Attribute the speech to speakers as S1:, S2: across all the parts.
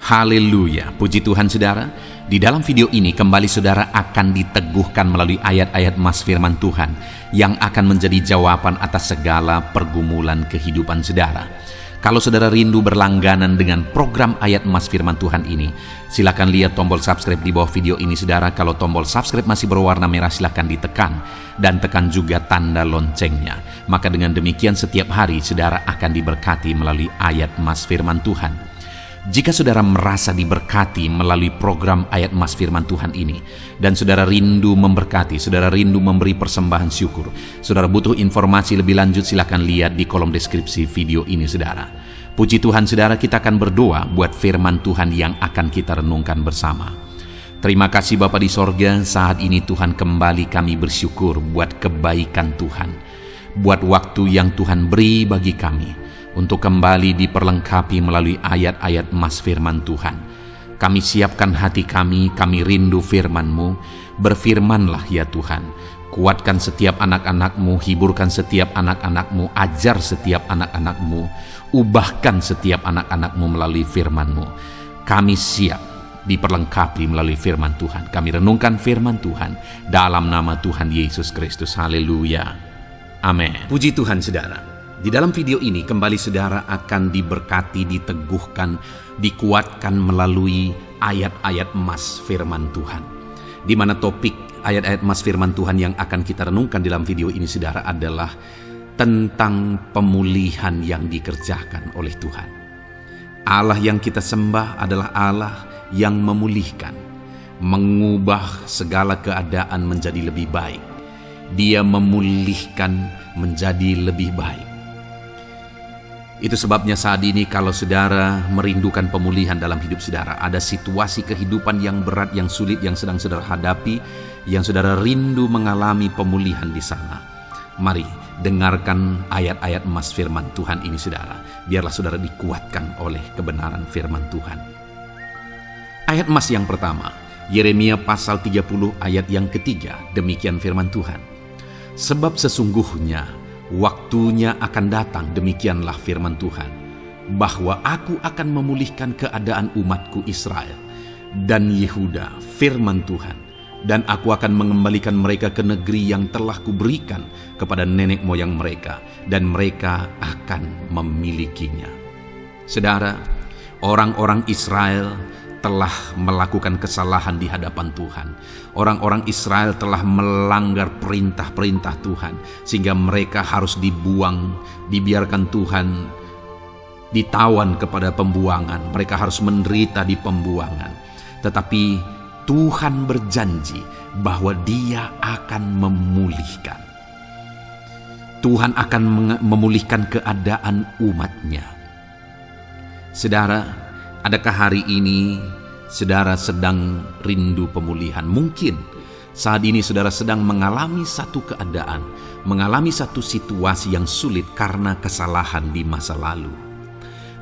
S1: Haleluya, puji Tuhan saudara. Di dalam video ini kembali saudara akan diteguhkan melalui ayat-ayat mas firman Tuhan yang akan menjadi jawaban atas segala pergumulan kehidupan saudara. Kalau saudara rindu berlangganan dengan program ayat mas firman Tuhan ini, silakan lihat tombol subscribe di bawah video ini saudara. Kalau tombol subscribe masih berwarna merah, silakan ditekan dan tekan juga tanda loncengnya. Maka dengan demikian setiap hari saudara akan diberkati melalui ayat mas firman Tuhan. Jika saudara merasa diberkati melalui program ayat mas firman Tuhan ini, dan saudara rindu memberkati, saudara rindu memberi persembahan syukur, saudara butuh informasi lebih lanjut, silakan lihat di kolom deskripsi video ini saudara. Puji Tuhan saudara, kita akan berdoa buat firman Tuhan yang akan kita renungkan bersama. Terima kasih Bapa di sorga, saat ini Tuhan kembali kami bersyukur buat kebaikan Tuhan, buat waktu yang Tuhan beri bagi kami untuk kembali diperlengkapi melalui ayat-ayat mas firman Tuhan. Kami siapkan hati kami rindu firman-Mu. Berfirmanlah ya Tuhan, kuatkan setiap anak-anak-Mu, hiburkan setiap anak-anak-Mu, ajar setiap anak-anak-Mu, ubahkan setiap anak-anak-Mu melalui firman-Mu. Kami siap diperlengkapi melalui firman Tuhan. Kami renungkan firman Tuhan dalam nama Tuhan Yesus Kristus. Haleluya, amin. Puji Tuhan saudara. Di dalam video ini kembali saudara akan diberkati, diteguhkan, dikuatkan melalui ayat-ayat mas firman Tuhan. Di mana topik ayat-ayat mas firman Tuhan yang akan kita renungkan dalam video ini saudara adalah tentang pemulihan yang dikerjakan oleh Tuhan. Allah yang kita sembah adalah Allah yang memulihkan, mengubah segala keadaan menjadi lebih baik. Dia memulihkan menjadi lebih baik. Itu sebabnya saat ini kalau saudara merindukan pemulihan dalam hidup saudara, ada situasi kehidupan yang berat, yang sulit, yang sedang saudara hadapi, yang saudara rindu mengalami pemulihan di sana. Mari dengarkan ayat-ayat mas firman Tuhan ini saudara. Biarlah saudara dikuatkan oleh kebenaran firman Tuhan. Ayat mas yang pertama, Yeremia pasal 30 ayat yang ketiga, demikian firman Tuhan. Sebab sesungguhnya waktunya akan datang, demikianlah firman Tuhan, bahwa aku akan memulihkan keadaan umatku Israel dan Yehuda, firman Tuhan, dan aku akan mengembalikan mereka ke negeri yang telah kuberikan kepada nenek moyang mereka, dan mereka akan memilikinya. Saudara, orang-orang Israel telah melakukan kesalahan di hadapan Tuhan. Orang-orang Israel telah melanggar perintah-perintah Tuhan, sehingga mereka harus dibuang, dibiarkan Tuhan ditawan kepada pembuangan. Mereka harus menderita di pembuangan. Tetapi Tuhan berjanji bahwa Dia akan memulihkan. Tuhan akan memulihkan keadaan umat-Nya. Saudara, adakah hari ini saudara sedang rindu pemulihan? Mungkin saat ini saudara sedang mengalami satu keadaan, mengalami satu situasi yang sulit karena kesalahan di masa lalu.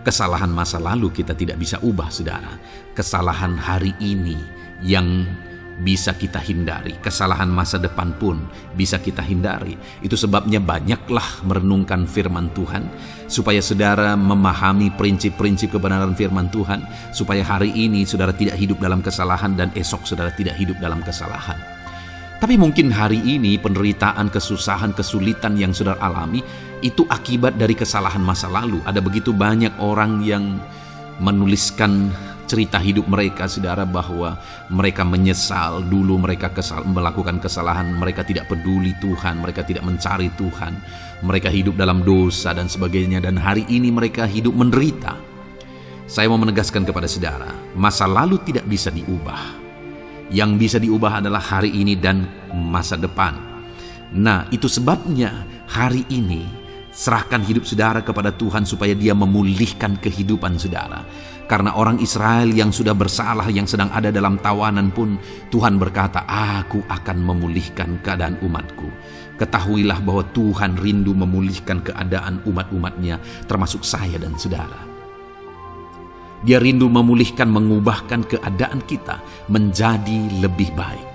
S1: Kesalahan masa lalu kita tidak bisa ubah saudara. Kesalahan hari ini yang bisa kita hindari, kesalahan masa depan pun bisa kita hindari. Itu sebabnya banyaklah merenungkan firman Tuhan, supaya saudara memahami prinsip-prinsip kebenaran firman Tuhan, supaya hari ini saudara tidak hidup dalam kesalahan dan esok saudara tidak hidup dalam kesalahan. Tapi mungkin hari ini penderitaan, kesusahan, kesulitan yang saudara alami itu akibat dari kesalahan masa lalu. Ada begitu banyak orang yang menuliskan cerita hidup mereka saudara, bahwa mereka menyesal dulu mereka melakukan kesalahan, mereka tidak peduli Tuhan, mereka tidak mencari Tuhan, mereka hidup dalam dosa dan sebagainya, dan hari ini mereka hidup menderita. Saya mau menegaskan kepada saudara, masa lalu tidak bisa diubah. Yang bisa diubah adalah hari ini dan masa depan. Nah, itu sebabnya hari ini serahkan hidup saudara kepada Tuhan supaya Dia memulihkan kehidupan saudara. Karena orang Israel yang sudah bersalah, yang sedang ada dalam tawanan pun, Tuhan berkata, aku akan memulihkan keadaan umatku. Ketahuilah bahwa Tuhan rindu memulihkan keadaan umat-umatnya, termasuk saya dan saudara. Dia rindu memulihkan, mengubahkan keadaan kita menjadi lebih baik.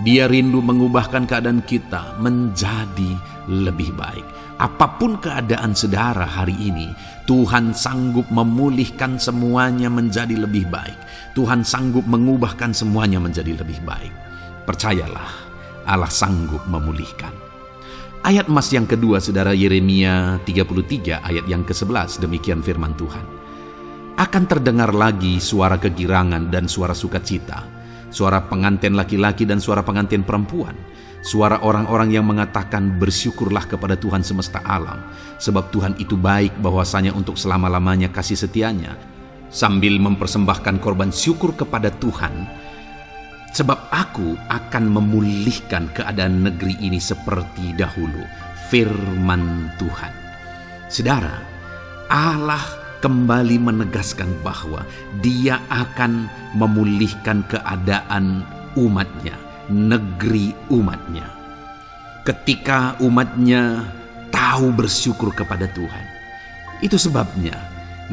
S1: Dia rindu mengubahkan keadaan kita menjadi lebih baik. Apapun keadaan saudara hari ini, Tuhan sanggup memulihkan semuanya menjadi lebih baik. Tuhan sanggup mengubahkan semuanya menjadi lebih baik. Percayalah, Allah sanggup memulihkan. Ayat emas yang kedua, saudara, Yeremia 33 ayat yang ke-11, demikian firman Tuhan. Akan terdengar lagi suara kegirangan dan suara sukacita, suara pengantin laki-laki dan suara pengantin perempuan, suara orang-orang yang mengatakan bersyukurlah kepada Tuhan semesta alam, sebab Tuhan itu baik, bahwasanya untuk selama-lamanya kasih setianya, sambil mempersembahkan korban syukur kepada Tuhan. Sebab aku akan memulihkan keadaan negeri ini seperti dahulu, firman Tuhan. Saudara, Allah kembali menegaskan bahwa Dia akan memulihkan keadaan umatnya, negeri umatnya. Ketika umatnya tahu bersyukur kepada Tuhan. Itu sebabnya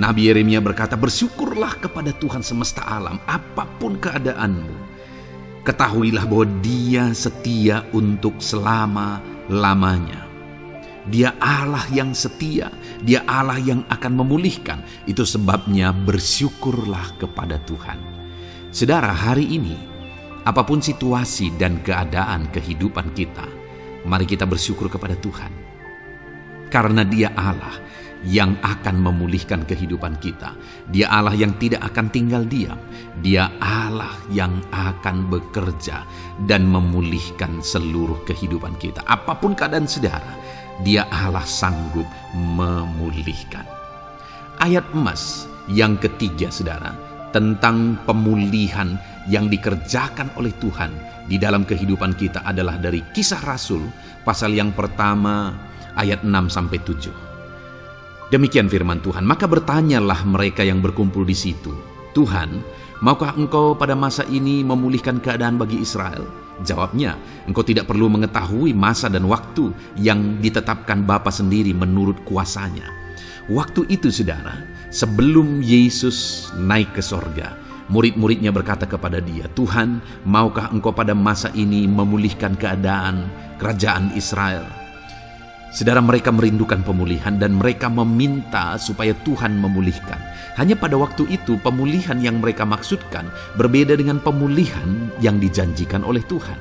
S1: Nabi Yeremia berkata, bersyukurlah kepada Tuhan semesta alam, apapun keadaanmu. Ketahuilah bahwa Dia setia untuk selama-lamanya. Dia Allah yang setia, Dia Allah yang akan memulihkan. Itu sebabnya bersyukurlah kepada Tuhan. Saudara, hari ini, apapun situasi dan keadaan kehidupan kita, mari kita bersyukur kepada Tuhan. Karena Dia Allah yang akan memulihkan kehidupan kita. Dia Allah yang tidak akan tinggal diam. Dia Allah yang akan bekerja dan memulihkan seluruh kehidupan kita. Apapun keadaan saudara, Dia Allah sanggup memulihkan. Ayat emas yang ketiga, saudara, tentang pemulihan yang dikerjakan oleh Tuhan di dalam kehidupan kita adalah dari Kisah Rasul pasal yang pertama ayat 6-7. Demikian firman Tuhan. Maka bertanyalah mereka yang berkumpul di situ, Tuhan, maukah Engkau pada masa ini memulihkan keadaan bagi Israel? Jawabnya, Engkau tidak perlu mengetahui masa dan waktu yang ditetapkan Bapa sendiri menurut kuasanya. Waktu itu, saudara, sebelum Yesus naik ke sorga, murid-muridnya berkata kepada Dia, Tuhan, maukah Engkau pada masa ini memulihkan keadaan kerajaan Israel? Saudara, mereka merindukan pemulihan dan mereka meminta supaya Tuhan memulihkan. Hanya pada waktu itu pemulihan yang mereka maksudkan berbeda dengan pemulihan yang dijanjikan oleh Tuhan.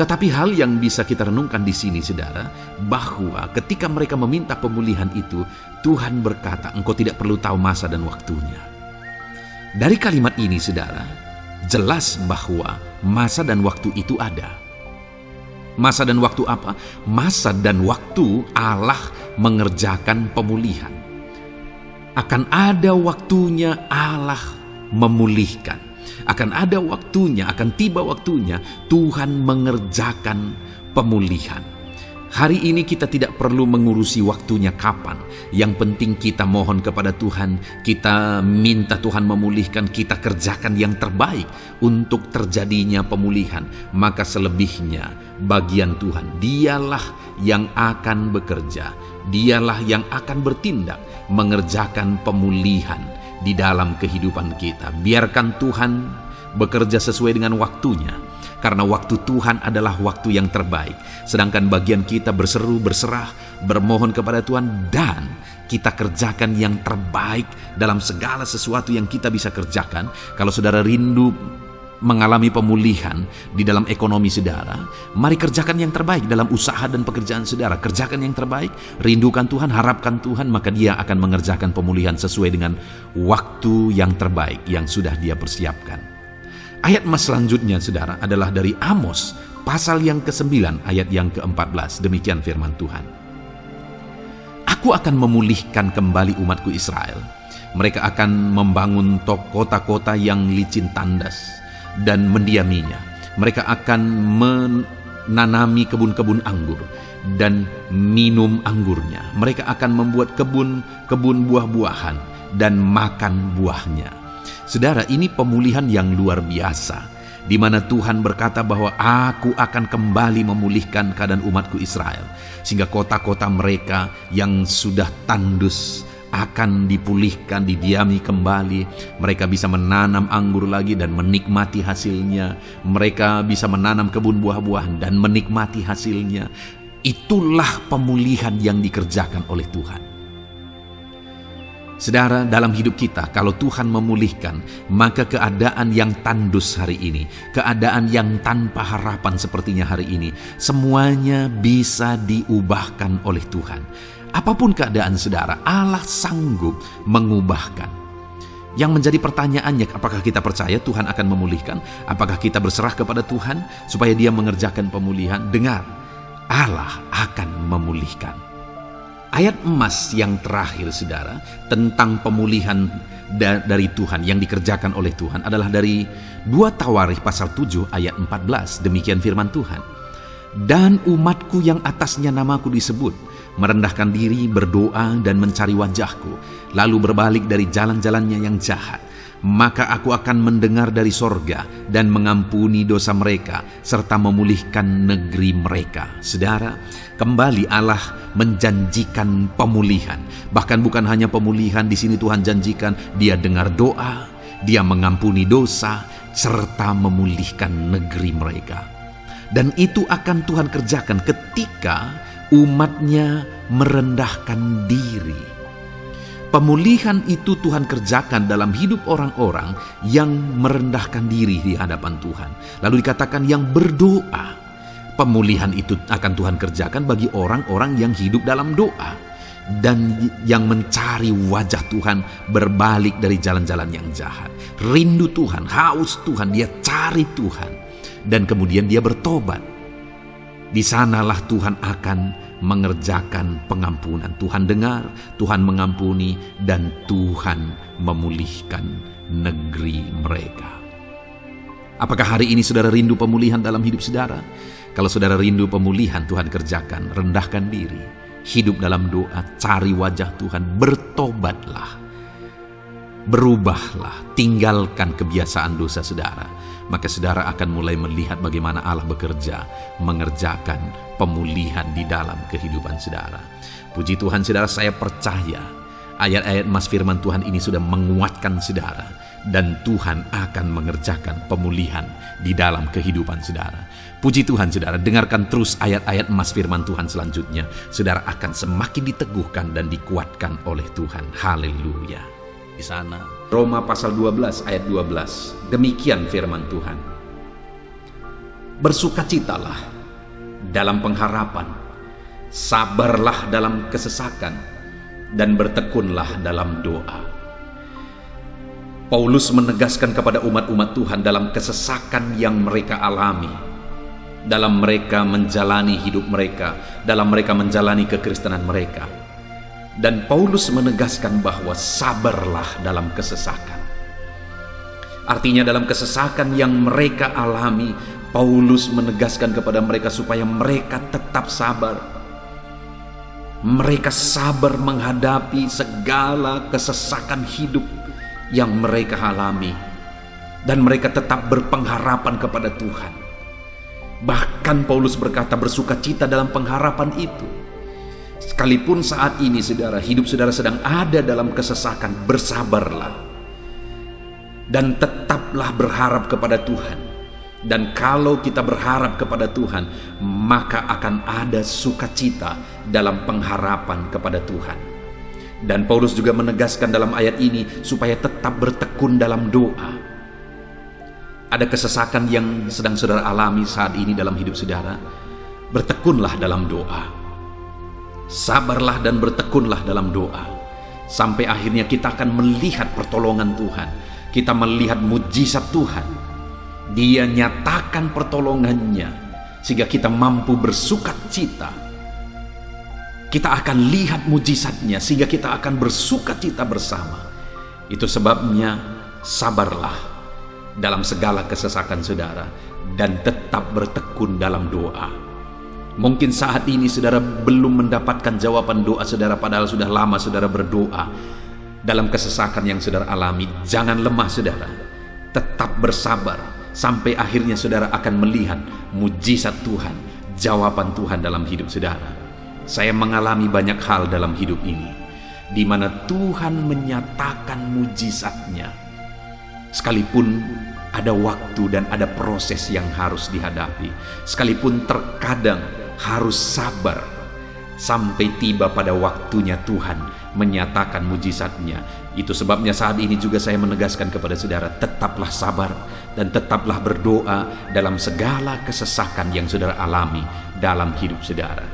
S1: Tetapi hal yang bisa kita renungkan di sini, saudara, bahwa ketika mereka meminta pemulihan itu, Tuhan berkata, Engkau tidak perlu tahu masa dan waktunya. Dari kalimat ini, saudara, jelas bahwa masa dan waktu itu ada. Masa dan waktu apa? Masa dan waktu Allah mengerjakan pemulihan. Akan ada waktunya Allah memulihkan. Akan ada waktunya, akan tiba waktunya Tuhan mengerjakan pemulihan. Hari ini kita tidak perlu mengurusi waktunya kapan. Yang penting kita mohon kepada Tuhan, kita minta Tuhan memulihkan, kita kerjakan yang terbaik untuk terjadinya pemulihan. Maka selebihnya bagian Tuhan. Dialah yang akan bekerja, Dialah yang akan bertindak mengerjakan pemulihan di dalam kehidupan kita. Biarkan Tuhan bekerja sesuai dengan waktunya. Karena waktu Tuhan adalah waktu yang terbaik. Sedangkan bagian kita berseru, berserah, bermohon kepada Tuhan, dan kita kerjakan yang terbaik dalam segala sesuatu yang kita bisa kerjakan. Kalau saudara rindu mengalami pemulihan di dalam ekonomi saudara, mari kerjakan yang terbaik dalam usaha dan pekerjaan saudara. Kerjakan yang terbaik, rindukan Tuhan, harapkan Tuhan, maka Dia akan mengerjakan pemulihan sesuai dengan waktu yang terbaik yang sudah Dia persiapkan. Ayat emas selanjutnya, saudara, adalah dari Amos pasal yang ke-9 ayat yang ke-14. Demikian firman Tuhan. Aku akan memulihkan kembali umatku Israel. Mereka akan membangun kota-kota yang licin tandas dan mendiaminya. Mereka akan menanami kebun-kebun anggur dan minum anggurnya. Mereka akan membuat kebun buah-buahan dan makan buahnya. Saudara, ini pemulihan yang luar biasa, di mana Tuhan berkata bahwa aku akan kembali memulihkan keadaan umatku Israel, sehingga kota-kota mereka yang sudah tandus akan dipulihkan, didiami kembali. Mereka bisa menanam anggur lagi dan menikmati hasilnya. Mereka bisa menanam kebun buah-buahan dan menikmati hasilnya. Itulah pemulihan yang dikerjakan oleh Tuhan. Saudara, dalam hidup kita, kalau Tuhan memulihkan, maka keadaan yang tandus hari ini, keadaan yang tanpa harapan sepertinya hari ini, semuanya bisa diubahkan oleh Tuhan. Apapun keadaan saudara, Allah sanggup mengubahkan. Yang menjadi pertanyaannya, apakah kita percaya Tuhan akan memulihkan? Apakah kita berserah kepada Tuhan supaya Dia mengerjakan pemulihan? Dengar, Allah akan memulihkan. Ayat emas yang terakhir saudara tentang pemulihan dari Tuhan yang dikerjakan oleh Tuhan adalah dari 2 Tawarikh pasal 7 ayat 14. Demikian firman Tuhan. Dan umatku yang atasnya namaku disebut merendahkan diri, berdoa dan mencari wajahku, lalu berbalik dari jalan-jalannya yang jahat, maka aku akan mendengar dari sorga dan mengampuni dosa mereka serta memulihkan negeri mereka. Saudara, kembali Allah menjanjikan pemulihan. Bahkan bukan hanya pemulihan, di sini Tuhan janjikan Dia dengar doa, Dia mengampuni dosa serta memulihkan negeri mereka. Dan itu akan Tuhan kerjakan ketika umatnya merendahkan diri. Pemulihan itu Tuhan kerjakan dalam hidup orang-orang yang merendahkan diri di hadapan Tuhan. Lalu dikatakan yang berdoa. Pemulihan itu akan Tuhan kerjakan bagi orang-orang yang hidup dalam doa dan yang mencari wajah Tuhan, berbalik dari jalan-jalan yang jahat. Rindu Tuhan, haus Tuhan, dia cari Tuhan dan kemudian dia bertobat. Di sanalah Tuhan akan mengerjakan pengampunan. Tuhan dengar, Tuhan mengampuni, dan Tuhan memulihkan negeri mereka. Apakah hari ini saudara rindu pemulihan dalam hidup saudara? Kalau saudara rindu pemulihan, Tuhan kerjakan. Rendahkan diri, hidup dalam doa, cari wajah Tuhan, bertobatlah, berubahlah, tinggalkan kebiasaan dosa saudara. Maka saudara akan mulai melihat bagaimana Allah bekerja mengerjakan pemulihan di dalam kehidupan saudara. Puji Tuhan saudara, saya percaya ayat-ayat emas firman Tuhan ini sudah menguatkan saudara, dan Tuhan akan mengerjakan pemulihan di dalam kehidupan saudara. Puji Tuhan saudara, dengarkan terus ayat-ayat emas firman Tuhan selanjutnya. Saudara akan semakin diteguhkan dan dikuatkan oleh Tuhan. Haleluya. Di sana Roma pasal 12 ayat 12. Demikian firman Tuhan. Bersukacitalah dalam pengharapan, sabarlah dalam kesesakan, dan bertekunlah dalam doa. Paulus menegaskan kepada umat-umat Tuhan dalam kesesakan yang mereka alami, dalam mereka menjalani hidup mereka, dalam mereka menjalani kekristenan mereka. Dan Paulus menegaskan bahwa sabarlah dalam kesesakan. Artinya dalam kesesakan yang mereka alami, Paulus menegaskan kepada mereka supaya mereka tetap sabar. Mereka sabar menghadapi segala kesesakan hidup yang mereka alami. Dan mereka tetap berpengharapan kepada Tuhan. Bahkan Paulus berkata bersukacita dalam pengharapan itu. Sekalipun saat ini saudara, hidup saudara sedang ada dalam kesesakan, bersabarlah. Dan tetaplah berharap kepada Tuhan. Dan kalau kita berharap kepada Tuhan, maka akan ada sukacita dalam pengharapan kepada Tuhan. Dan Paulus juga menegaskan dalam ayat ini supaya tetap bertekun dalam doa. Ada kesesakan yang sedang saudara alami saat ini dalam hidup saudara, bertekunlah dalam doa. Sabarlah dan bertekunlah dalam doa, sampai akhirnya kita akan melihat pertolongan Tuhan. Kita melihat mujizat Tuhan. Dia nyatakan pertolongannya sehingga kita mampu bersukacita. Kita akan lihat mujizatnya sehingga kita akan bersukacita bersama. Itu sebabnya sabarlah dalam segala kesesakan saudara dan tetap bertekun dalam doa. Mungkin saat ini saudara belum mendapatkan jawaban doa saudara, padahal sudah lama saudara berdoa dalam kesesakan yang saudara alami. Jangan lemah saudara, tetap bersabar sampai akhirnya saudara akan melihat mujizat Tuhan, jawaban Tuhan dalam hidup saudara. Saya mengalami banyak hal dalam hidup ini. di mana Tuhan menyatakan mujizatnya. Sekalipun ada waktu dan ada proses yang harus dihadapi, sekalipun terkadang harus sabar sampai tiba pada waktunya Tuhan menyatakan mujizatnya. Itu sebabnya saat ini juga saya menegaskan kepada saudara, tetaplah sabar dan tetaplah berdoa dalam segala kesesakan yang saudara alami dalam hidup saudara.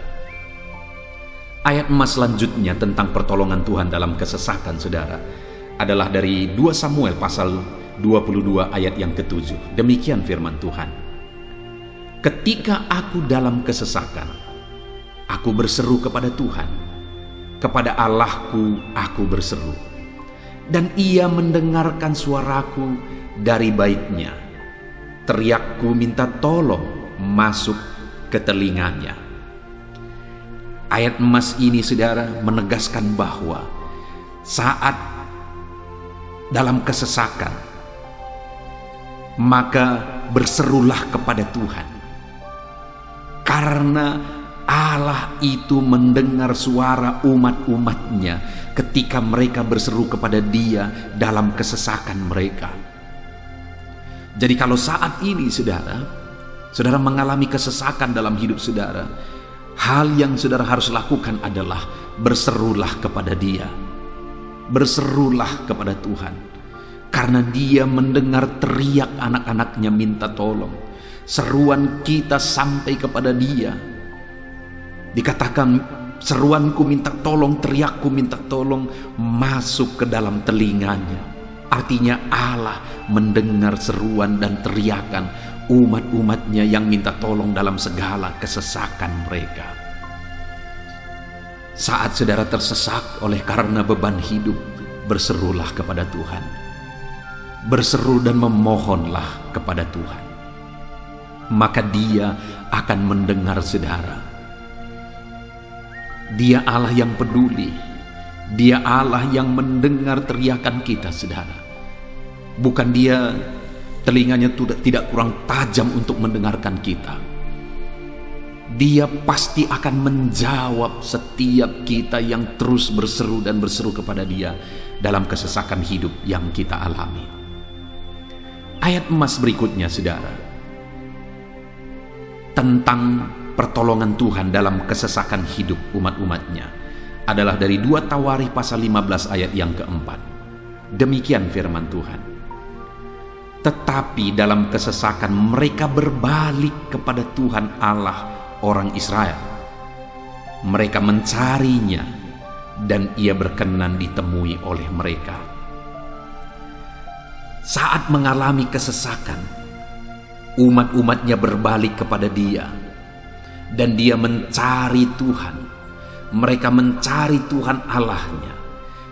S1: Ayat emas selanjutnya tentang pertolongan Tuhan dalam kesesakan saudara adalah dari 2 Samuel pasal 22 ayat yang ke-7. Demikian firman Tuhan. Ketika aku dalam kesesakan, aku berseru kepada Tuhan, kepada Allahku aku berseru, dan Ia mendengarkan suaraku dari baitnya. Teriakku minta tolong masuk ke telinganya. Ayat emas ini saudara menegaskan bahwa saat dalam kesesakan, maka berserulah kepada Tuhan, karena Allah itu mendengar suara umat-umatnya ketika mereka berseru kepada Dia dalam kesesakan mereka. Jadi kalau saat ini saudara mengalami kesesakan dalam hidup saudara, hal yang saudara harus lakukan adalah berserulah kepada Dia, berserulah kepada Tuhan. Karena Dia mendengar teriak anak-anaknya minta tolong. Seruan kita sampai kepada Dia. Dikatakan seruanku minta tolong, teriakku minta tolong masuk ke dalam telinganya. Artinya Allah mendengar seruan dan teriakan umat-umatnya yang minta tolong dalam segala kesesakan mereka. Saat saudara tersesak oleh karena beban hidup, berserulah kepada Tuhan. Berseru dan memohonlah kepada Tuhan, maka Dia akan mendengar saudara. Dia Allah yang peduli, Dia Allah yang mendengar teriakan kita saudara. Bukan Dia telinganya tidak kurang tajam untuk mendengarkan kita. Dia pasti akan menjawab setiap kita yang terus berseru dan berseru kepada Dia dalam kesesakan hidup yang kita alami. Ayat emas berikutnya saudara, tentang pertolongan Tuhan dalam kesesakan hidup umat-umatnya adalah dari 2 Tawarikh pasal 15 ayat yang keempat. Demikian firman Tuhan. Tetapi dalam kesesakan mereka berbalik kepada Tuhan Allah orang Israel. Mereka mencarinya dan Ia berkenan ditemui oleh mereka. Saat mengalami kesesakan, umat-umatnya berbalik kepada Dia dan Dia mencari Tuhan. Mereka mencari Tuhan Allahnya,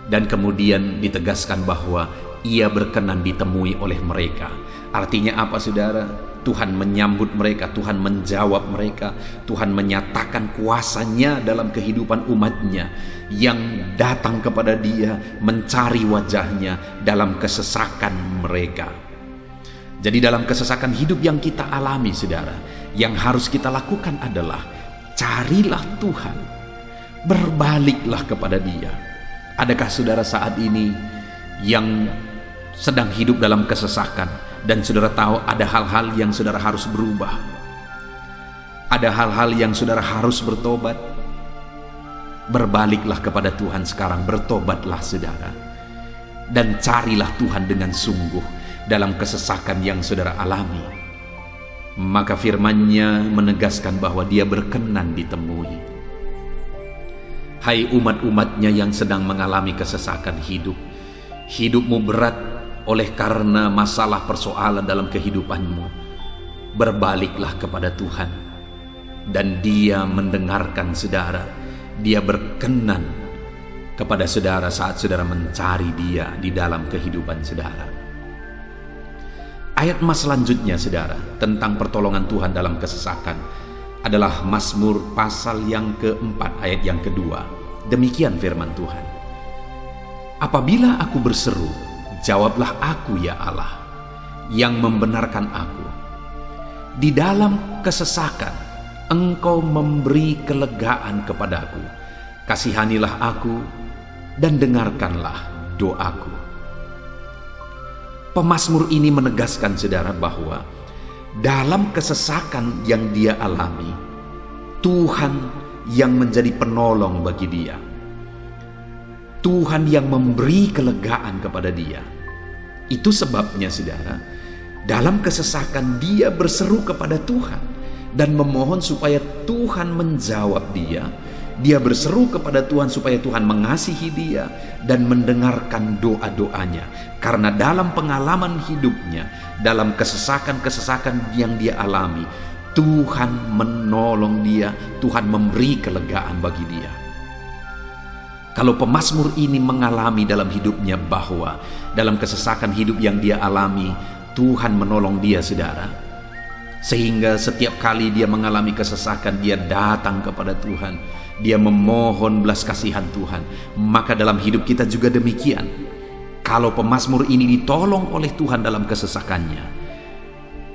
S1: dan kemudian ditegaskan bahwa Ia berkenan ditemui oleh mereka. Artinya apa saudara? Tuhan menyambut mereka, Tuhan menjawab mereka, Tuhan menyatakan kuasa-Nya dalam kehidupan umat-Nya yang datang kepada Dia, mencari wajah-Nya dalam kesesakan mereka. Jadi dalam kesesakan hidup yang kita alami saudara, yang harus kita lakukan adalah carilah Tuhan, berbaliklah kepada Dia. Adakah saudara saat ini yang sedang hidup dalam kesesakan dan saudara tahu ada hal-hal yang saudara harus berubah, ada hal-hal yang saudara harus bertobat? Berbaliklah kepada Tuhan sekarang, bertobatlah saudara, dan carilah Tuhan dengan sungguh dalam kesesakan yang saudara alami. Maka firman-Nya menegaskan bahwa Dia berkenan ditemui. Hai umat-umat-Nya yang sedang mengalami kesesakan hidup, hidupmu berat oleh karena masalah persoalan dalam kehidupanmu, berbaliklah kepada Tuhan dan Dia mendengarkan saudara. Dia berkenan kepada saudara saat saudara mencari Dia di dalam kehidupan saudara. Ayat emas selanjutnya saudara tentang pertolongan Tuhan dalam kesesakan adalah Mazmur pasal yang keempat ayat yang kedua. Demikian firman Tuhan. Apabila aku berseru, jawablah aku ya Allah, yang membenarkan aku. Di dalam kesesakan, Engkau memberi kelegaan kepadaku. Kasihanilah aku dan dengarkanlah doaku. Pemazmur ini menegaskan saudara bahwa dalam kesesakan yang dia alami, Tuhan yang menjadi penolong bagi dia. Tuhan yang memberi kelegaan kepada dia. Itu sebabnya saudara, dalam kesesakan dia berseru kepada Tuhan dan memohon supaya Tuhan menjawab dia. Dia berseru kepada Tuhan supaya Tuhan mengasihi dia dan mendengarkan doa-doanya. Karena dalam pengalaman hidupnya, dalam kesesakan-kesesakan yang dia alami, Tuhan menolong dia, Tuhan memberi kelegaan bagi dia. Kalau pemazmur ini mengalami dalam hidupnya bahwa dalam kesesakan hidup yang dia alami, Tuhan menolong dia saudara, sehingga setiap kali dia mengalami kesesakan, dia datang kepada Tuhan, dia memohon belas kasihan Tuhan. Maka dalam hidup kita juga demikian. Kalau pemazmur ini ditolong oleh Tuhan dalam kesesakannya,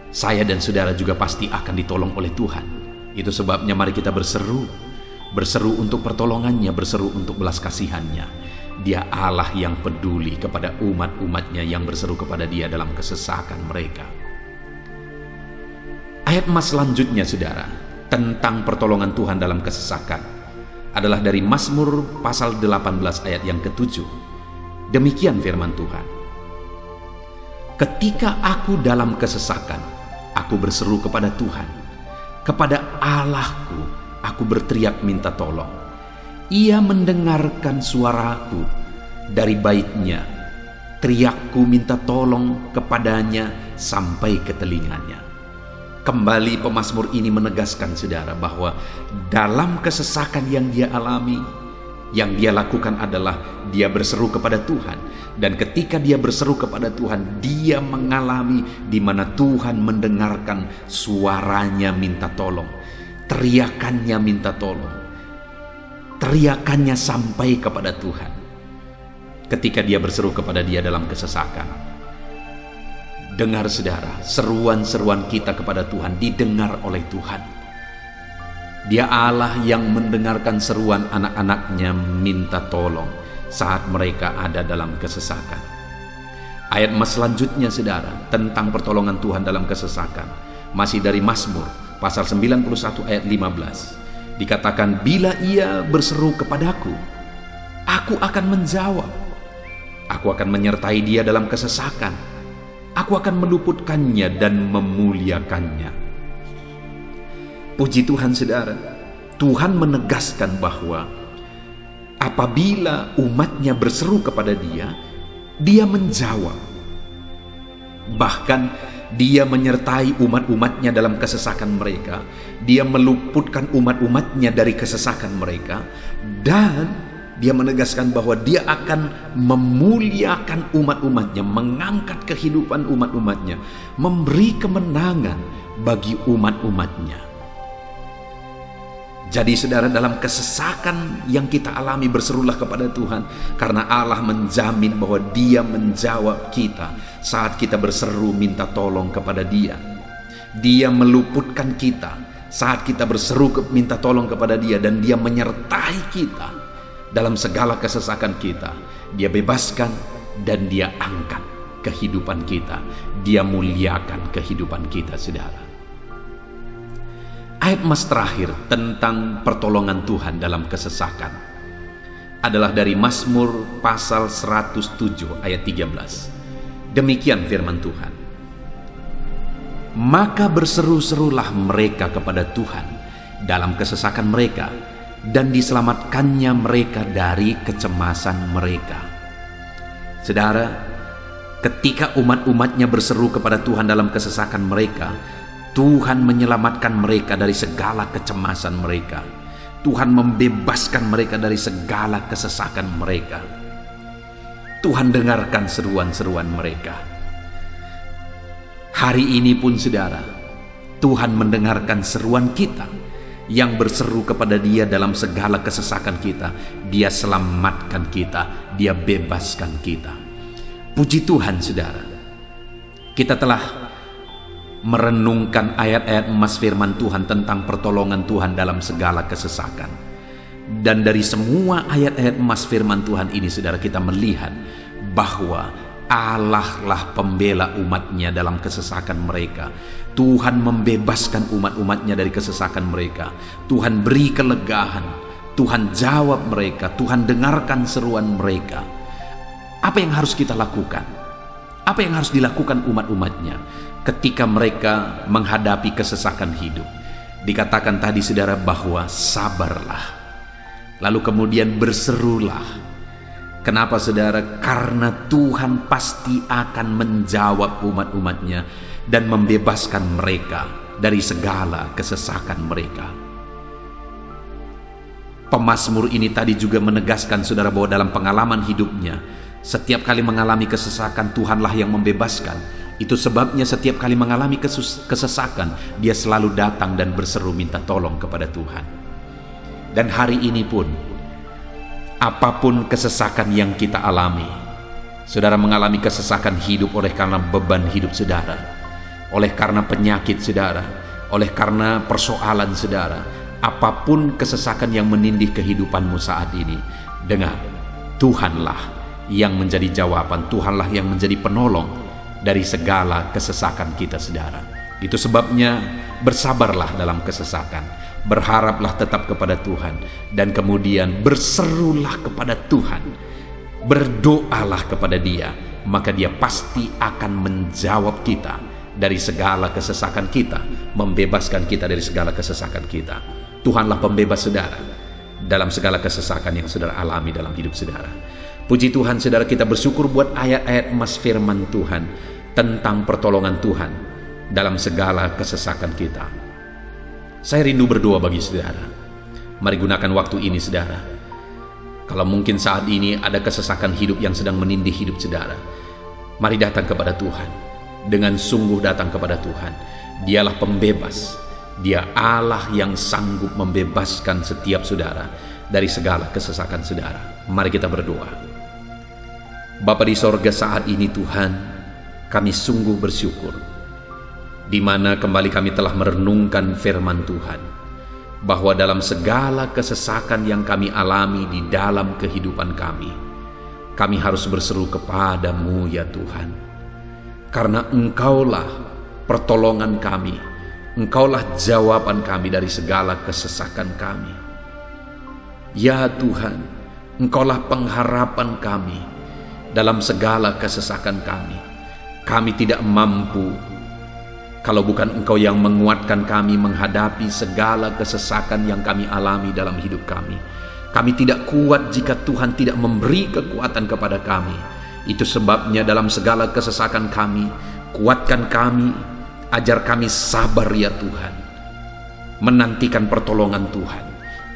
S1: saya dan saudara juga pasti akan ditolong oleh Tuhan. Itu sebabnya mari kita berseru untuk pertolongannya, berseru untuk belas kasihannya. Dia Allah yang peduli kepada umat-umatnya yang berseru kepada dia dalam kesesakan mereka. Ayat emas selanjutnya saudara, tentang pertolongan Tuhan dalam kesesakan, adalah dari Mazmur pasal 18 ayat yang ke-7. Demikian firman Tuhan. Ketika aku dalam kesesakan, aku berseru kepada Tuhan, kepada Allahku aku berteriak minta tolong. Ia mendengarkan suaraku dari baitnya. Teriakku minta tolong kepadanya sampai ke telinganya. Kembali pemazmur ini menegaskan saudara bahwa dalam kesesakan yang dia alami, yang dia lakukan adalah dia berseru kepada Tuhan. Dan ketika dia berseru kepada Tuhan, dia mengalami di mana Tuhan mendengarkan suaranya minta tolong. Teriakannya minta tolong, teriakannya sampai kepada Tuhan ketika dia berseru kepada dia dalam kesesakan. Dengar saudara, seruan-seruan kita kepada Tuhan didengar oleh Tuhan. Dia Allah yang mendengarkan seruan anak-anaknya minta tolong saat mereka ada dalam kesesakan. Ayat selanjutnya saudara, tentang pertolongan Tuhan dalam kesesakan, masih dari Mazmur pasal 91 ayat 15. Dikatakan, bila ia berseru kepadaku, aku akan menjawab. Aku akan menyertai dia dalam kesesakan. Aku akan meluputkannya dan memuliakannya. Puji Tuhan saudara, Tuhan menegaskan bahwa apabila umatnya berseru kepada dia, dia menjawab. Bahkan dia menyertai umat-umatnya dalam kesesakan mereka. Dia meluputkan umat-umatnya dari kesesakan mereka. Dan dia menegaskan bahwa dia akan memuliakan umat-umatnya, mengangkat kehidupan umat-umatnya, memberi kemenangan bagi umat-umatnya. Jadi saudara, dalam kesesakan yang kita alami, berserulah kepada Tuhan, karena Allah menjamin bahwa dia menjawab kita saat kita berseru minta tolong kepada dia. Dia meluputkan kita saat kita berseru minta tolong kepada dia, dan dia menyertai kita dalam segala kesesakan kita. Dia bebaskan dan dia angkat kehidupan kita. Dia muliakan kehidupan kita saudara. Ayat emas terakhir tentang pertolongan Tuhan dalam kesesakan adalah dari Mazmur pasal 107 ayat 13. Demikian firman Tuhan. Maka berseru-serulah mereka kepada Tuhan dalam kesesakan mereka, dan diselamatkannya mereka dari kecemasan mereka. Saudara, ketika umat-umatnya berseru kepada Tuhan dalam kesesakan mereka, Tuhan menyelamatkan mereka dari segala kecemasan mereka. Tuhan membebaskan mereka dari segala kesesakan mereka. Tuhan dengarkan seruan-seruan mereka. Hari ini pun saudara, Tuhan mendengarkan seruan kita yang berseru kepada dia dalam segala kesesakan kita. Dia selamatkan kita, dia bebaskan kita. Puji Tuhan saudara, kita telah merenungkan ayat-ayat emas firman Tuhan tentang pertolongan Tuhan dalam segala kesesakan. Dan dari semua ayat-ayat emas firman Tuhan ini, saudara, kita melihat bahwa Allah lah pembela umatnya dalam kesesakan mereka. Tuhan membebaskan umat-umatnya dari kesesakan mereka. Tuhan beri kelegaan, Tuhan jawab mereka, Tuhan dengarkan seruan mereka. Apa yang harus kita lakukan? Apa yang harus dilakukan umat-umatnya ketika mereka menghadapi kesesakan hidup? Dikatakan tadi, saudara, bahwa sabarlah. Lalu kemudian berserulah. Kenapa, saudara? Karena Tuhan pasti akan menjawab umat-umatnya dan membebaskan mereka dari segala kesesakan mereka. Pemazmur ini tadi juga menegaskan, saudara, bahwa dalam pengalaman hidupnya, setiap kali mengalami kesesakan, Tuhanlah yang membebaskan. Itu sebabnya setiap kali mengalami kesesakan, dia selalu datang dan berseru minta tolong kepada Tuhan. Dan hari ini pun, apapun kesesakan yang kita alami, saudara mengalami kesesakan hidup oleh karena beban hidup saudara, oleh karena penyakit saudara, oleh karena persoalan saudara, apapun kesesakan yang menindih kehidupanmu saat ini, dengar, Tuhanlah yang menjadi jawaban, Tuhanlah yang menjadi penolong dari segala kesesakan kita, saudara. Itu sebabnya bersabarlah dalam kesesakan, berharaplah tetap kepada Tuhan, dan kemudian berserulah kepada Tuhan, berdoalah kepada Dia, maka Dia pasti akan menjawab kita dari segala kesesakan kita, membebaskan kita dari segala kesesakan kita. Tuhanlah pembebas saudara dalam segala kesesakan yang saudara alami dalam hidup saudara. Puji Tuhan, saudara, kita bersyukur buat ayat-ayat emas firman Tuhan tentang pertolongan Tuhan dalam segala kesesakan kita. Saya rindu berdoa bagi saudara. Mari gunakan waktu ini, saudara. Kalau mungkin saat ini ada kesesakan hidup yang sedang menindih hidup saudara, mari datang kepada Tuhan. Dengan sungguh datang kepada Tuhan. Dialah pembebas. Dia Allah yang sanggup membebaskan setiap saudara dari segala kesesakan saudara. Mari kita berdoa. Bapa di sorga, saat ini Tuhan, kami sungguh bersyukur di mana kembali kami telah merenungkan firman Tuhan, bahwa dalam segala kesesakan yang kami alami di dalam kehidupan kami harus berseru kepadamu ya Tuhan, karena Engkaulah pertolongan kami, Engkaulah jawaban kami dari segala kesesakan kami. Ya Tuhan, Engkaulah pengharapan kami dalam segala kesesakan kami. Kami tidak mampu kalau bukan Engkau yang menguatkan kami menghadapi segala kesesakan yang kami alami dalam hidup kami. Kami tidak kuat jika Tuhan tidak memberi kekuatan kepada kami. Itu sebabnya dalam segala kesesakan kami, kuatkan kami, ajar kami sabar ya Tuhan, menantikan pertolongan Tuhan.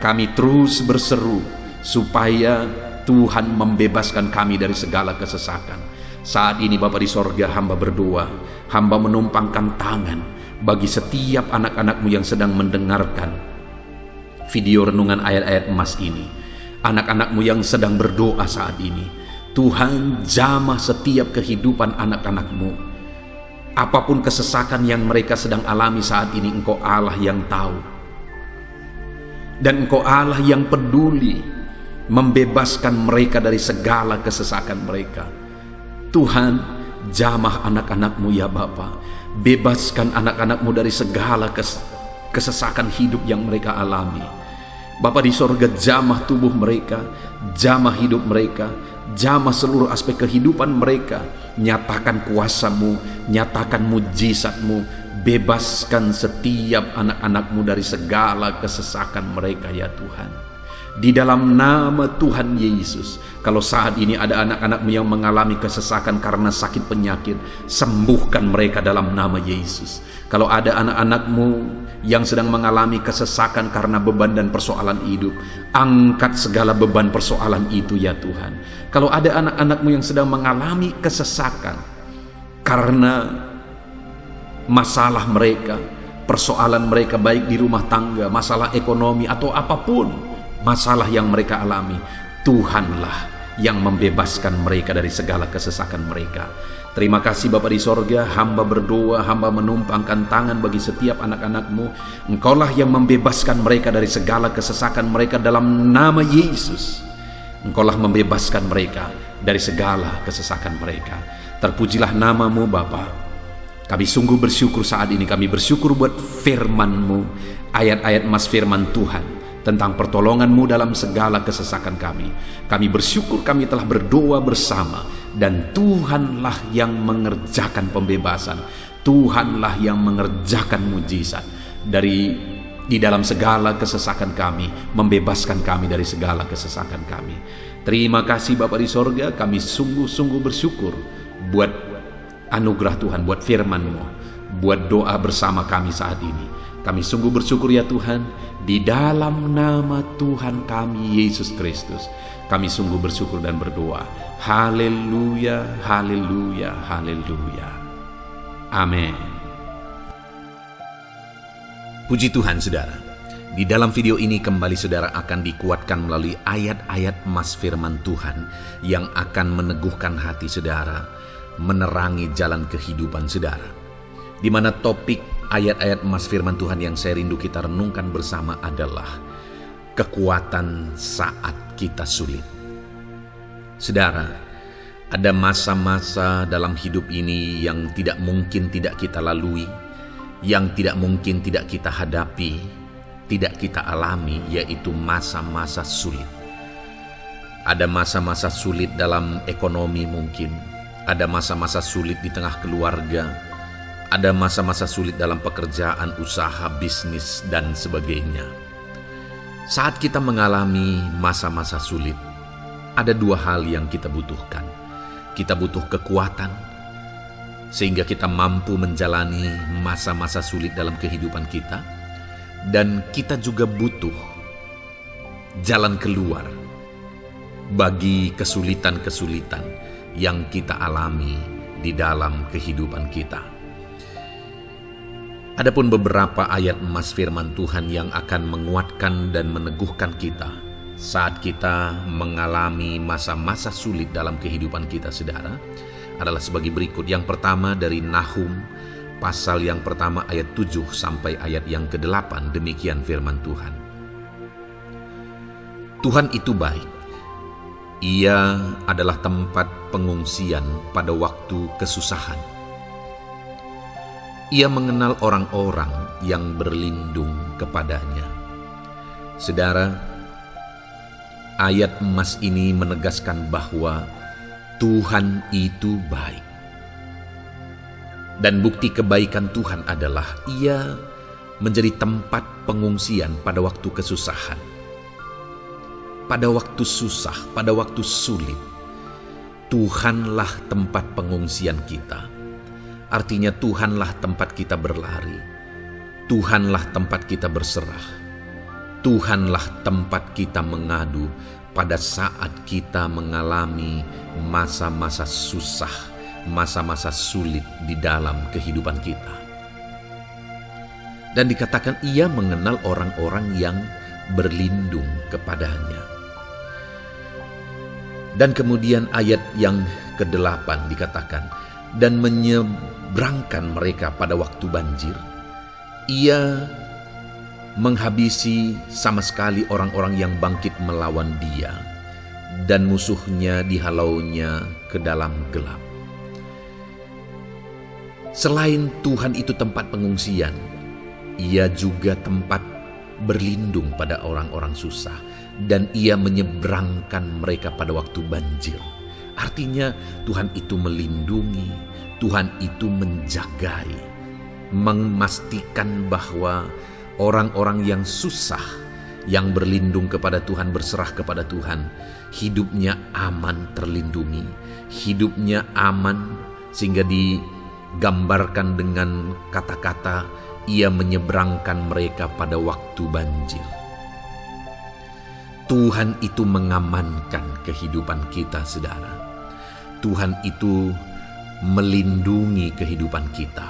S1: Kami terus berseru supaya Tuhan membebaskan kami dari segala kesesakan. Saat ini Bapa di sorga, hamba berdoa, hamba menumpangkan tangan bagi setiap anak-anak-Mu yang sedang mendengarkan video renungan ayat-ayat emas ini. Anak-anak-Mu yang sedang berdoa saat ini, Tuhan jamah setiap kehidupan anak-anak-Mu. Apapun kesesakan yang mereka sedang alami saat ini, Engkau Allah yang tahu. Dan Engkau Allah yang peduli membebaskan mereka dari segala kesesakan mereka. Tuhan, jamah anak-anak-Mu ya Bapa. Bebaskan anak-anak-Mu dari segala kesesakan hidup yang mereka alami. Bapa di sorga, jamah tubuh mereka, jamah hidup mereka, jamah seluruh aspek kehidupan mereka. Nyatakan kuasa-Mu, nyatakan mujizat-Mu, bebaskan setiap anak-anak-Mu dari segala kesesakan mereka ya Tuhan. Di dalam nama Tuhan Yesus, kalau saat ini ada anak-anak-Mu yang mengalami kesesakan karena sakit penyakit, sembuhkan mereka dalam nama Yesus. Kalau ada anak-anak-Mu yang sedang mengalami kesesakan karena beban dan persoalan hidup, angkat segala beban persoalan itu ya Tuhan. Kalau ada anak-anak-Mu yang sedang mengalami kesesakan karena masalah mereka, persoalan mereka baik di rumah tangga, masalah ekonomi atau apapun masalah yang mereka alami, Tuhanlah yang membebaskan mereka dari segala kesesakan mereka. Terima kasih Bapa di sorga, hamba berdoa, hamba menumpangkan tangan bagi setiap anak-anak-Mu. Engkaulah yang membebaskan mereka dari segala kesesakan mereka dalam nama Yesus. Engkaulah membebaskan mereka dari segala kesesakan mereka. Terpujilah nama-Mu Bapa. Kami sungguh bersyukur saat ini, kami bersyukur buat firman-Mu, ayat-ayat Mas firman Tuhan tentang pertolongan-Mu dalam segala kesesakan kami. Kami bersyukur kami telah berdoa bersama, dan Tuhanlah yang mengerjakan pembebasan, Tuhanlah yang mengerjakan mujizat di dalam segala kesesakan kami, membebaskan kami dari segala kesesakan kami. Terima kasih Bapa di sorga, kami sungguh-sungguh bersyukur buat anugerah Tuhan, buat firman-Mu, buat doa bersama kami saat ini. Kami sungguh bersyukur ya Tuhan, di dalam nama Tuhan kami Yesus Kristus, kami sungguh bersyukur dan berdoa. Haleluya, haleluya, haleluya. Amin. Puji Tuhan saudara, di dalam video ini kembali saudara akan dikuatkan melalui ayat-ayat Mas firman Tuhan yang akan meneguhkan hati saudara, menerangi jalan kehidupan saudara. Di mana topik ayat-ayat Mas firman Tuhan yang saya rindu kita renungkan bersama adalah kekuatan saat kita sulit. Saudara, ada masa-masa dalam hidup ini yang tidak mungkin tidak kita lalui, yang tidak mungkin tidak kita hadapi, tidak kita alami, yaitu masa-masa sulit. Ada masa-masa sulit dalam ekonomi mungkin, ada masa-masa sulit di tengah keluarga, ada masa-masa sulit dalam pekerjaan, usaha, bisnis, dan sebagainya. Saat kita mengalami masa-masa sulit, ada dua hal yang kita butuhkan. Kita butuh kekuatan, sehingga kita mampu menjalani masa-masa sulit dalam kehidupan kita. Dan kita juga butuh jalan keluar bagi kesulitan-kesulitan yang kita alami di dalam kehidupan kita. Adapun beberapa ayat Mas firman Tuhan yang akan menguatkan dan meneguhkan kita saat kita mengalami masa-masa sulit dalam kehidupan kita saudara, adalah sebagai berikut. Yang pertama dari Nahum pasal yang pertama ayat 7 sampai ayat yang ke-8. Demikian firman Tuhan. Tuhan itu baik. Ia adalah tempat pengungsian pada waktu kesusahan. Ia mengenal orang-orang yang berlindung kepadanya. Saudara, ayat emas ini menegaskan bahwa Tuhan itu baik. Dan bukti kebaikan Tuhan adalah Ia menjadi tempat pengungsian pada waktu kesusahan. Pada waktu susah, pada waktu sulit, Tuhanlah tempat pengungsian kita. Artinya Tuhanlah tempat kita berlari. Tuhanlah tempat kita berserah. Tuhanlah tempat kita mengadu pada saat kita mengalami masa-masa susah, masa-masa sulit di dalam kehidupan kita. Dan dikatakan Ia mengenal orang-orang yang berlindung kepadanya. Dan kemudian ayat yang ke-8 dikatakan, dan menyeberangkan mereka pada waktu banjir. Ia menghabisi sama sekali orang-orang yang bangkit melawan Dia, dan musuhnya dihalaunya ke dalam gelap. Selain Tuhan itu tempat pengungsian, Ia juga tempat berlindung pada orang-orang susah, dan Ia menyeberangkan mereka pada waktu banjir. Artinya Tuhan itu melindungi, Tuhan itu menjagai, memastikan bahwa orang-orang yang susah, yang berlindung kepada Tuhan, berserah kepada Tuhan, hidupnya aman, terlindungi, hidupnya aman, sehingga digambarkan dengan kata-kata Ia menyeberangkan mereka pada waktu banjir. Tuhan itu mengamankan kehidupan kita, saudara. Tuhan itu melindungi kehidupan kita.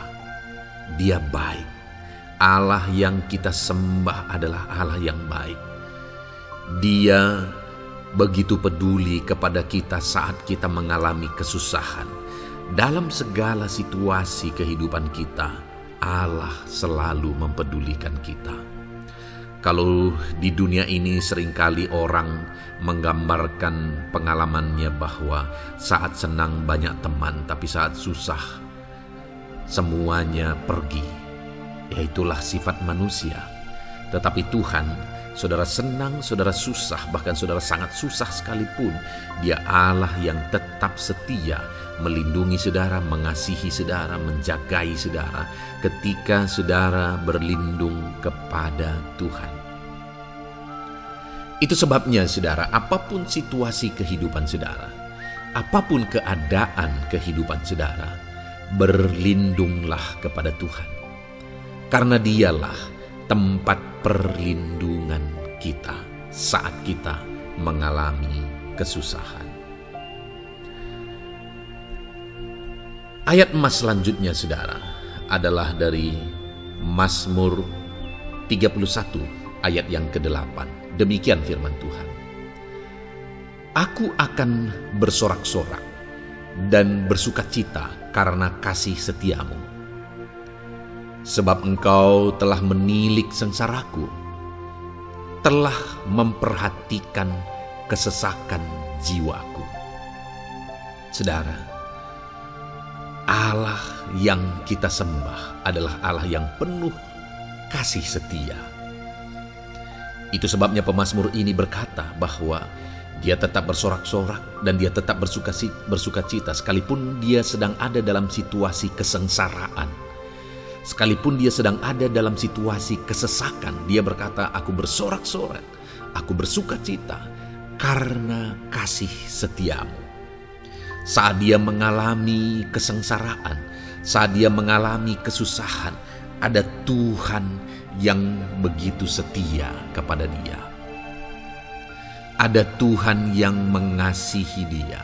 S1: Dia baik. Allah yang kita sembah adalah Allah yang baik. Dia begitu peduli kepada kita saat kita mengalami kesusahan. Dalam segala situasi kehidupan kita, Allah selalu mempedulikan kita. Kalau di dunia ini seringkali orang menggambarkan pengalamannya bahwa saat senang banyak teman, tapi saat susah semuanya pergi. Ya, itulah sifat manusia. Tetapi Tuhan, saudara senang, saudara susah, bahkan saudara sangat susah sekalipun, Dia Allah yang tetap setia melindungi saudara, mengasihi saudara, menjagai saudara ketika saudara berlindung kepada Tuhan. Itu sebabnya saudara, apapun situasi kehidupan saudara, apapun keadaan kehidupan saudara, berlindunglah kepada Tuhan. Karena Dialah tempat perlindungan kita saat kita mengalami kesusahan. Ayat emas selanjutnya saudara adalah dari Mazmur 31 ayat yang ke-8. Demikian firman Tuhan. Aku akan bersorak-sorak dan bersukacita karena kasih setiamu. Sebab engkau telah menilik sengsaraku, telah memperhatikan kesesakan jiwaku. Saudara, Allah yang kita sembah adalah Allah yang penuh kasih setia. Itu sebabnya pemazmur ini berkata bahwa dia tetap bersorak-sorak dan dia tetap bersukacita sekalipun dia sedang ada dalam situasi kesengsaraan. Sekalipun dia sedang ada dalam situasi kesesakan, dia berkata, aku bersorak-sorak, aku bersukacita karena kasih setiamu. Saat dia mengalami kesengsaraan, saat dia mengalami kesusahan, ada Tuhan yang begitu setia kepada dia. Ada Tuhan yang mengasihi dia.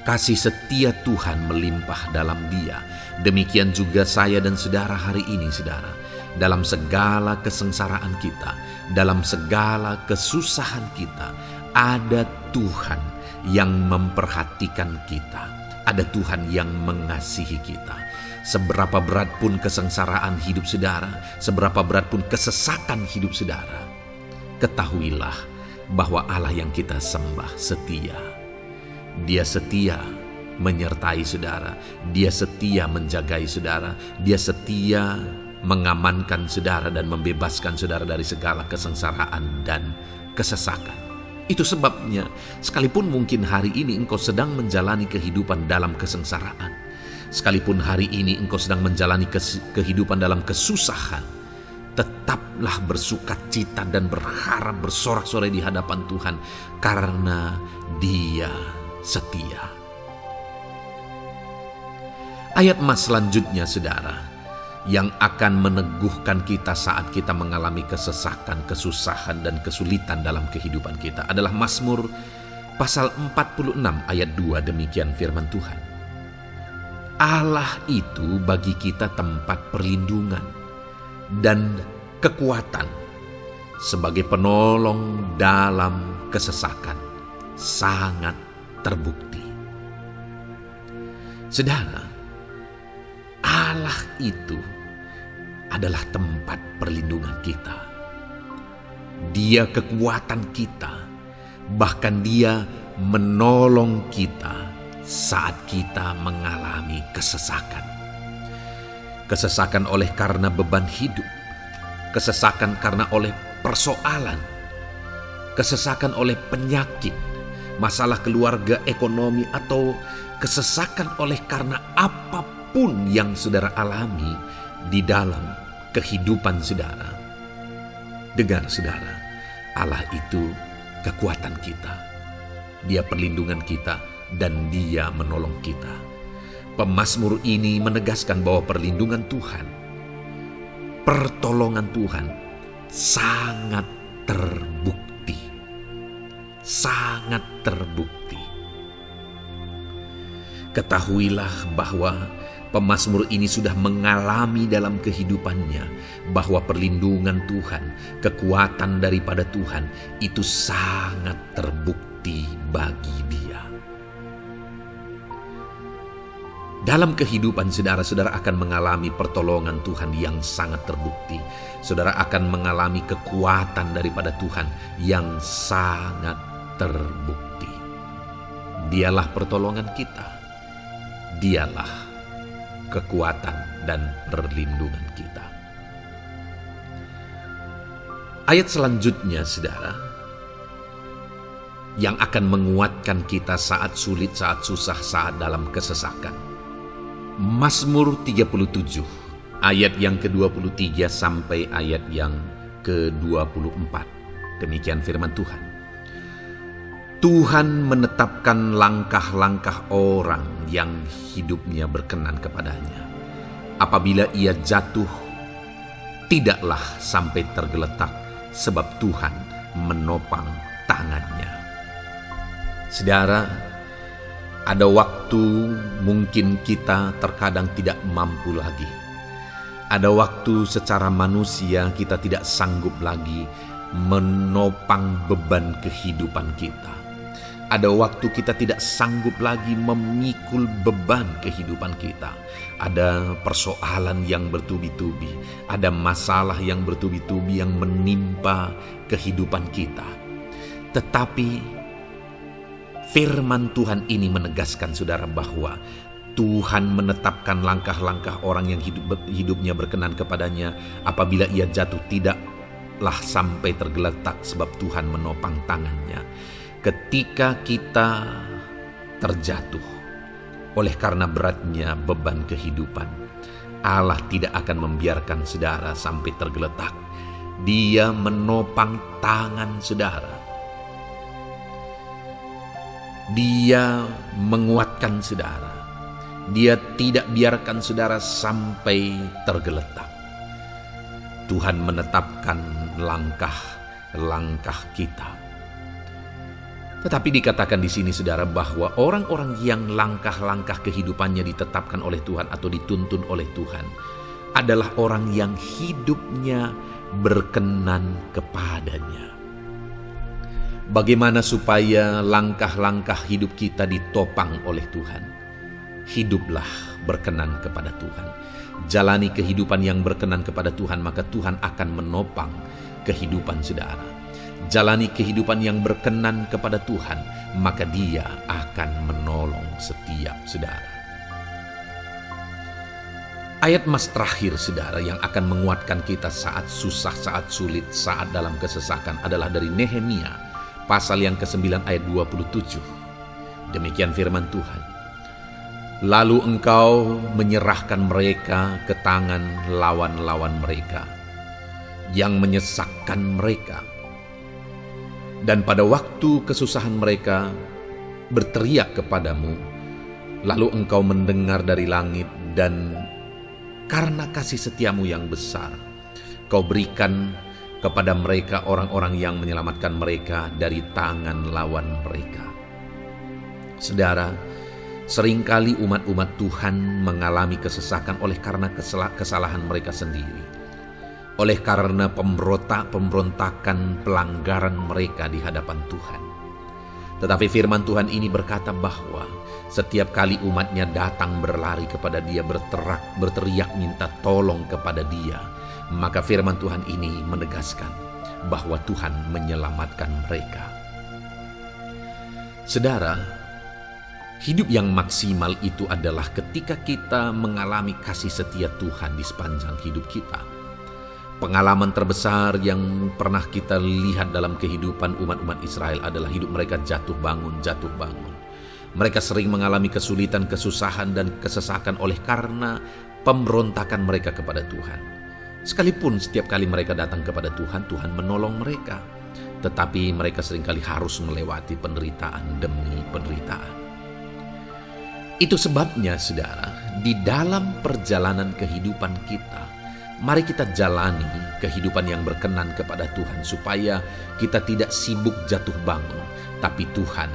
S1: Kasih setia Tuhan melimpah dalam dia. Demikian juga saya dan saudara hari ini, saudara. Dalam segala kesengsaraan kita, dalam segala kesusahan kita, ada Tuhan yang memperhatikan kita. Ada Tuhan yang mengasihi kita. Seberapa berat pun kesengsaraan hidup saudara, seberapa berat pun kesesakan hidup saudara, ketahuilah bahwa Allah yang kita sembah setia. Dia setia menyertai saudara, Dia setia menjagai saudara, Dia setia mengamankan saudara dan membebaskan saudara dari segala kesengsaraan dan kesesakan. Itu sebabnya sekalipun mungkin hari ini engkau sedang menjalani kehidupan dalam kesengsaraan, sekalipun hari ini engkau sedang menjalani kehidupan dalam kesusahan, tetaplah bersukacita dan berharap bersorak-sorai di hadapan Tuhan karena Dia setia. Ayat emas selanjutnya saudara, yang akan meneguhkan kita saat kita mengalami kesesakan, kesusahan, dan kesulitan dalam kehidupan kita adalah Mazmur pasal 46 ayat 2. Demikian firman Tuhan. Allah itu bagi kita tempat perlindungan dan kekuatan sebagai penolong dalam kesesakan, sangat terbukti. Saudara, Allah itu adalah tempat perlindungan kita. Dia kekuatan kita, bahkan Dia menolong kita saat kita mengalami kesesakan. Kesesakan oleh karena beban hidup, kesesakan karena oleh persoalan, kesesakan oleh penyakit, masalah keluarga, ekonomi, atau kesesakan oleh karena apapun yang saudara alami di dalam kehidupan saudara. Dengar saudara, Allah itu kekuatan kita. Dia perlindungan kita dan Dia menolong kita. Pemazmur ini menegaskan bahwa perlindungan Tuhan, pertolongan Tuhan sangat terbukti. Sangat terbukti. Ketahuilah bahwa pemazmur ini sudah mengalami dalam kehidupannya bahwa perlindungan Tuhan, kekuatan daripada Tuhan itu sangat terbukti bagi dia. Dalam kehidupan saudara akan mengalami pertolongan Tuhan yang sangat terbukti. Saudara akan mengalami kekuatan daripada Tuhan yang sangat terbukti. Dialah pertolongan kita. Dialah kekuatan dan perlindungan kita. Ayat selanjutnya, saudara, yang akan menguatkan kita saat sulit, saat susah, saat dalam kesesakan. Mazmur 37, ayat yang ke-23 sampai ayat yang ke-24. Demikian firman Tuhan. Tuhan menetapkan langkah-langkah orang yang hidupnya berkenan kepadanya. Apabila ia jatuh, tidaklah sampai tergeletak, sebab Tuhan menopang tangannya. Saudara, ada waktu mungkin kita terkadang tidak mampu lagi. Ada waktu secara manusia kita tidak sanggup lagi menopang beban kehidupan kita. Ada waktu kita tidak sanggup lagi memikul beban kehidupan kita. Ada persoalan yang bertubi-tubi, ada masalah yang bertubi-tubi yang menimpa kehidupan kita. Tetapi firman Tuhan ini menegaskan saudara bahwa Tuhan menetapkan langkah-langkah orang yang hidupnya berkenan kepadanya. Apabila ia jatuh, tidaklah sampai tergeletak, sebab Tuhan menopang tangannya. Ketika kita terjatuh oleh karena beratnya beban kehidupan, Allah tidak akan membiarkan saudara sampai tergeletak. Dia menopang tangan saudara. Dia menguatkan saudara. Dia tidak biarkan saudara sampai tergeletak. Tuhan menetapkan langkah-langkah kita. Tetapi dikatakan di sini saudara bahwa orang-orang yang langkah-langkah kehidupannya ditetapkan oleh Tuhan atau dituntun oleh Tuhan adalah orang yang hidupnya berkenan kepadanya. Bagaimana supaya langkah-langkah hidup kita ditopang oleh Tuhan? Hiduplah berkenan kepada Tuhan. Jalani kehidupan yang berkenan kepada Tuhan, maka Tuhan akan menopang kehidupan saudara. Jalani kehidupan yang berkenan kepada Tuhan, maka Dia akan menolong setiap saudara. Ayat mas terakhir saudara yang akan menguatkan kita saat susah, saat sulit, saat dalam kesesakan adalah dari Nehemia pasal yang ke-9 ayat 27. Demikian firman Tuhan. Lalu engkau menyerahkan mereka ke tangan lawan-lawan mereka yang menyesakkan mereka. Dan pada waktu kesusahan mereka berteriak kepadamu, lalu engkau mendengar dari langit, dan karena kasih setiamu yang besar, kau berikan kepada mereka orang-orang yang menyelamatkan mereka dari tangan lawan mereka. Saudara, seringkali umat-umat Tuhan mengalami kesesakan oleh karena kesalahan mereka sendiri. Oleh karena pemberontakan, pelanggaran mereka di hadapan Tuhan. Tetapi firman Tuhan ini berkata bahwa setiap kali umatnya datang berlari kepada Dia, berteriak minta tolong kepada Dia, maka firman Tuhan ini menegaskan bahwa Tuhan menyelamatkan mereka. Saudara, hidup yang maksimal itu adalah ketika kita mengalami kasih setia Tuhan di sepanjang hidup kita. Pengalaman terbesar yang pernah kita lihat dalam kehidupan umat-umat Israel adalah hidup mereka jatuh bangun. Mereka sering mengalami kesulitan, kesusahan, dan kesesakan oleh karena pemberontakan mereka kepada Tuhan. Sekalipun setiap kali mereka datang kepada Tuhan, Tuhan menolong mereka. Tetapi mereka seringkali harus melewati penderitaan demi penderitaan. Itu sebabnya, saudara, di dalam perjalanan kehidupan kita, mari kita jalani kehidupan yang berkenan kepada Tuhan supaya kita tidak sibuk jatuh bangun, tapi Tuhan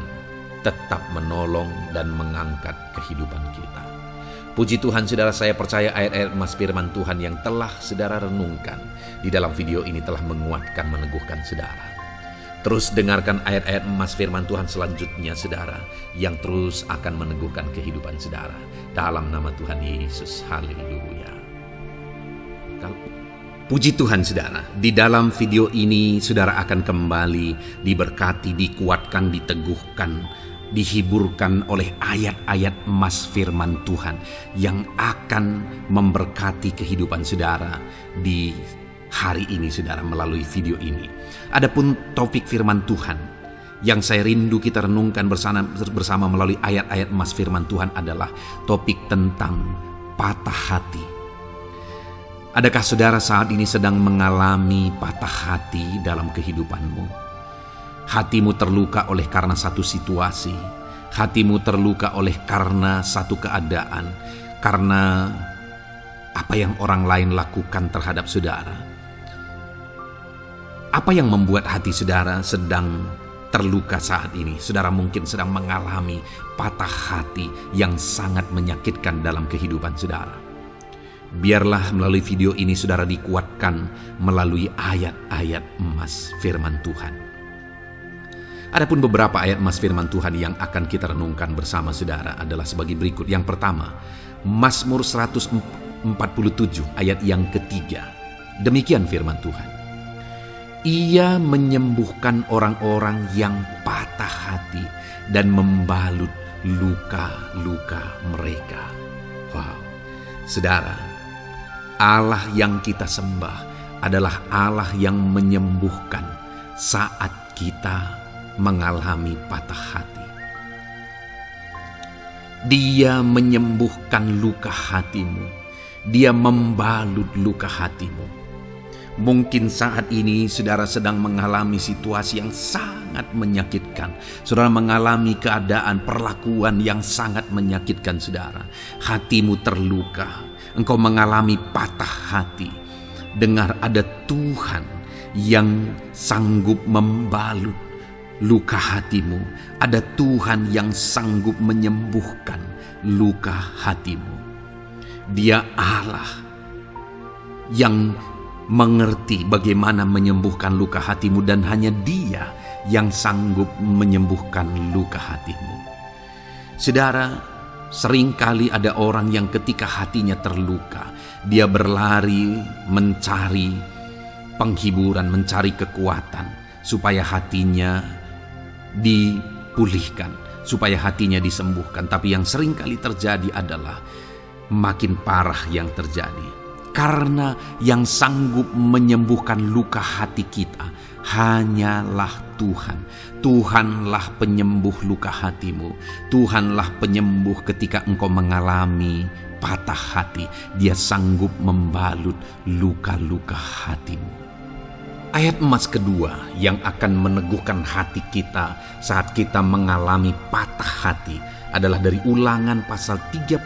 S1: tetap menolong dan mengangkat kehidupan kita. Puji Tuhan saudara, saya percaya ayat-ayat emas firman Tuhan yang telah saudara renungkan di dalam video ini telah menguatkan, meneguhkan saudara. Terus dengarkan ayat-ayat emas firman Tuhan selanjutnya saudara, yang terus akan meneguhkan kehidupan saudara. Dalam nama Tuhan Yesus, haleluya. Puji Tuhan saudara, di dalam video ini saudara akan kembali diberkati, dikuatkan, diteguhkan, dihiburkan oleh ayat-ayat emas firman Tuhan yang akan memberkati kehidupan saudara di hari ini saudara melalui video ini. Adapun topik firman Tuhan yang saya rindu kita renungkan bersama melalui ayat-ayat emas firman Tuhan adalah topik tentang patah hati. Adakah saudara saat ini sedang mengalami patah hati dalam kehidupanmu? Hatimu terluka oleh karena satu situasi, hatimu terluka oleh karena satu keadaan, karena apa yang orang lain lakukan terhadap saudara. Apa yang membuat hati saudara sedang terluka saat ini? Saudara mungkin sedang mengalami patah hati yang sangat menyakitkan dalam kehidupan saudara. Biarlah melalui video ini saudara dikuatkan melalui ayat-ayat emas firman Tuhan. Adapun beberapa ayat emas firman Tuhan yang akan kita renungkan bersama saudara adalah sebagai berikut. Yang pertama, Mazmur 147 ayat yang ketiga. Demikian firman Tuhan. Ia menyembuhkan orang-orang yang patah hati dan membalut luka-luka mereka. Wow, saudara, Allah yang kita sembah adalah Allah yang menyembuhkan saat kita mengalami patah hati. Dia menyembuhkan luka hatimu. Dia membalut luka hatimu. Mungkin saat ini saudara sedang mengalami situasi yang sangat menyakitkan. Saudara mengalami keadaan, perlakuan yang sangat menyakitkan saudara. Hatimu terluka. Engkau mengalami patah hati. Dengar, ada Tuhan yang sanggup membalut luka hatimu. Ada Tuhan yang sanggup menyembuhkan luka hatimu. Dia Allah yang mengerti bagaimana menyembuhkan luka hatimu, dan hanya Dia yang sanggup menyembuhkan luka hatimu. Saudara, seringkali ada orang yang ketika hatinya terluka, dia berlari mencari penghiburan, mencari kekuatan supaya hatinya dipulihkan, supaya hatinya disembuhkan. Tapi yang seringkali terjadi adalah makin parah yang terjadi. Karena yang sanggup menyembuhkan luka hati kita hanyalah Tuhan. Tuhanlah penyembuh luka hatimu. Tuhanlah penyembuh ketika engkau mengalami patah hati. Dia sanggup membalut luka-luka hatimu. Ayat emas kedua yang akan meneguhkan hati kita saat kita mengalami patah hati adalah dari Ulangan pasal 31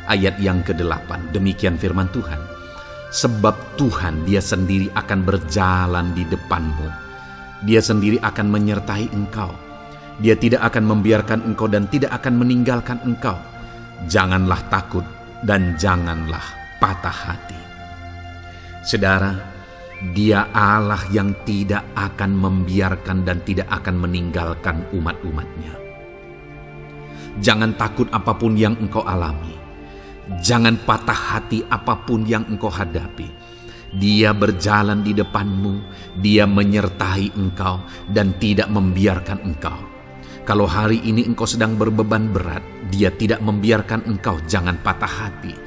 S1: ayat yang ke-8. Demikian firman Tuhan. Sebab Tuhan Dia sendiri akan berjalan di depanmu. Dia sendiri akan menyertai engkau. Dia tidak akan membiarkan engkau dan tidak akan meninggalkan engkau. Janganlah takut dan janganlah patah hati. Saudara, Dia Allah yang tidak akan membiarkan dan tidak akan meninggalkan umat-umatnya. Jangan takut apapun yang engkau alami. Jangan patah hati apapun yang engkau hadapi. Dia berjalan di depanmu. Dia menyertai engkau dan tidak membiarkan engkau. Kalau hari ini engkau sedang berbeban berat, Dia tidak membiarkan engkau. Jangan patah hati.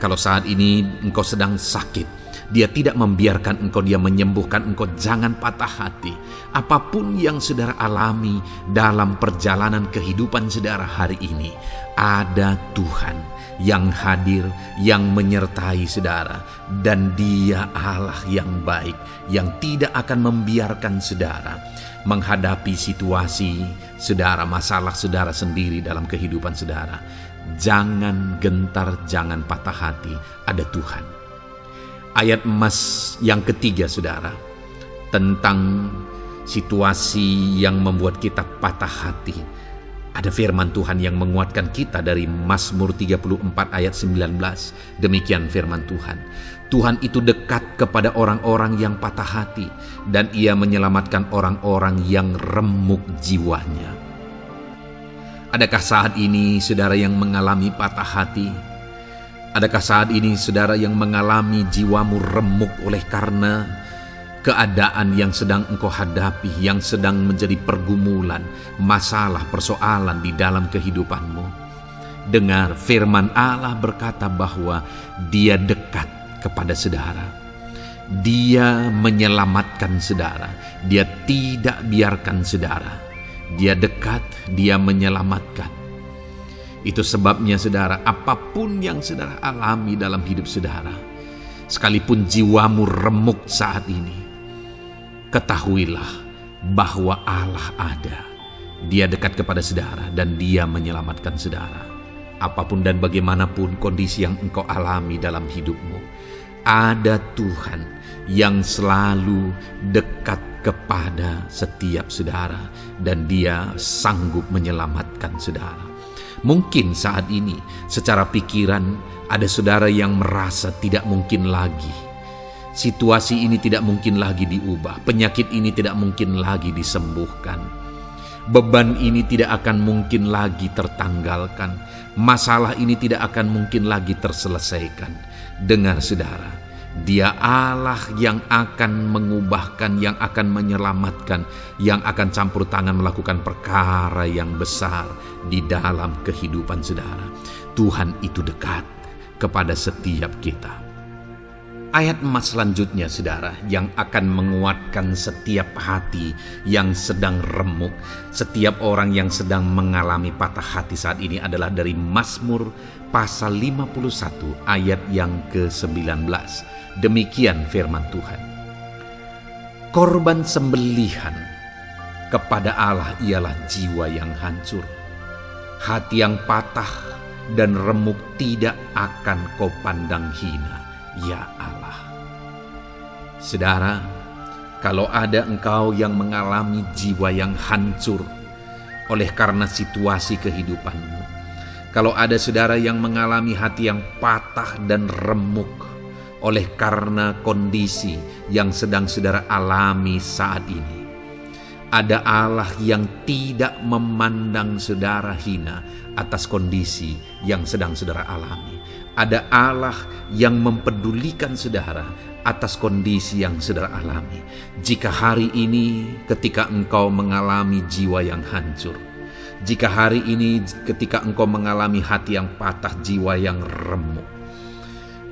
S1: Kalau saat ini engkau sedang sakit, Dia tidak membiarkan engkau. Dia menyembuhkan engkau. Jangan patah hati. Apapun yang saudara alami dalam perjalanan kehidupan saudara hari ini, ada Tuhan yang hadir, yang menyertai saudara, dan Dia Allah yang baik, yang tidak akan membiarkan saudara menghadapi situasi saudara, masalah saudara sendiri dalam kehidupan saudara. Jangan gentar, jangan patah hati, ada Tuhan. Ayat emas yang ketiga saudara, tentang situasi yang membuat kita patah hati Ada firman Tuhan yang menguatkan kita dari Mazmur 34 ayat 19. Demikian firman Tuhan. Tuhan itu dekat kepada orang-orang yang patah hati, dan Ia menyelamatkan orang-orang yang remuk jiwanya. Adakah saat ini saudara yang mengalami patah hati? Adakah saat ini saudara yang mengalami jiwamu remuk oleh karena keadaan yang sedang engkau hadapi, yang sedang menjadi pergumulan, masalah, persoalan di dalam kehidupanmu? Dengar, firman Allah berkata bahwa Dia dekat kepada saudara. Dia menyelamatkan saudara. Dia tidak biarkan saudara. Dia dekat, Dia menyelamatkan. Itu sebabnya saudara, apapun yang saudara alami dalam hidup saudara, sekalipun jiwamu remuk saat ini, ketahuilah bahwa Allah ada. Dia dekat kepada saudara dan Dia menyelamatkan saudara. Apapun dan bagaimanapun kondisi yang engkau alami dalam hidupmu, ada Tuhan yang selalu dekat kepada setiap saudara dan Dia sanggup menyelamatkan saudara. Mungkin saat ini secara pikiran ada saudara yang merasa tidak mungkin lagi. Situasi ini tidak mungkin lagi diubah. Penyakit ini tidak mungkin lagi disembuhkan. Beban ini tidak akan mungkin lagi tertanggalkan. Masalah ini tidak akan mungkin lagi terselesaikan. Dengar saudara, Dia Allah yang akan mengubahkan, yang akan menyelamatkan, yang akan campur tangan melakukan perkara yang besar di dalam kehidupan saudara. Tuhan itu dekat kepada setiap kita. Ayat emas selanjutnya saudara, yang akan menguatkan setiap hati yang sedang remuk, setiap orang yang sedang mengalami patah hati saat ini adalah dari Mazmur pasal 51 ayat yang ke-19. Demikian firman Tuhan. Korban sembelihan kepada Allah ialah jiwa yang hancur. Hati yang patah dan remuk tidak akan kau pandang hina, ya Allah. Saudara, kalau ada engkau yang mengalami jiwa yang hancur oleh karena situasi kehidupanmu, kalau ada saudara yang mengalami hati yang patah dan remuk oleh karena kondisi yang sedang saudara alami saat ini, ada Allah yang tidak memandang saudara hina atas kondisi yang sedang saudara alami. Ada Allah yang mempedulikan saudara atas kondisi yang saudara alami. Jika hari ini ketika engkau mengalami jiwa yang hancur, jika hari ini ketika engkau mengalami hati yang patah, jiwa yang remuk,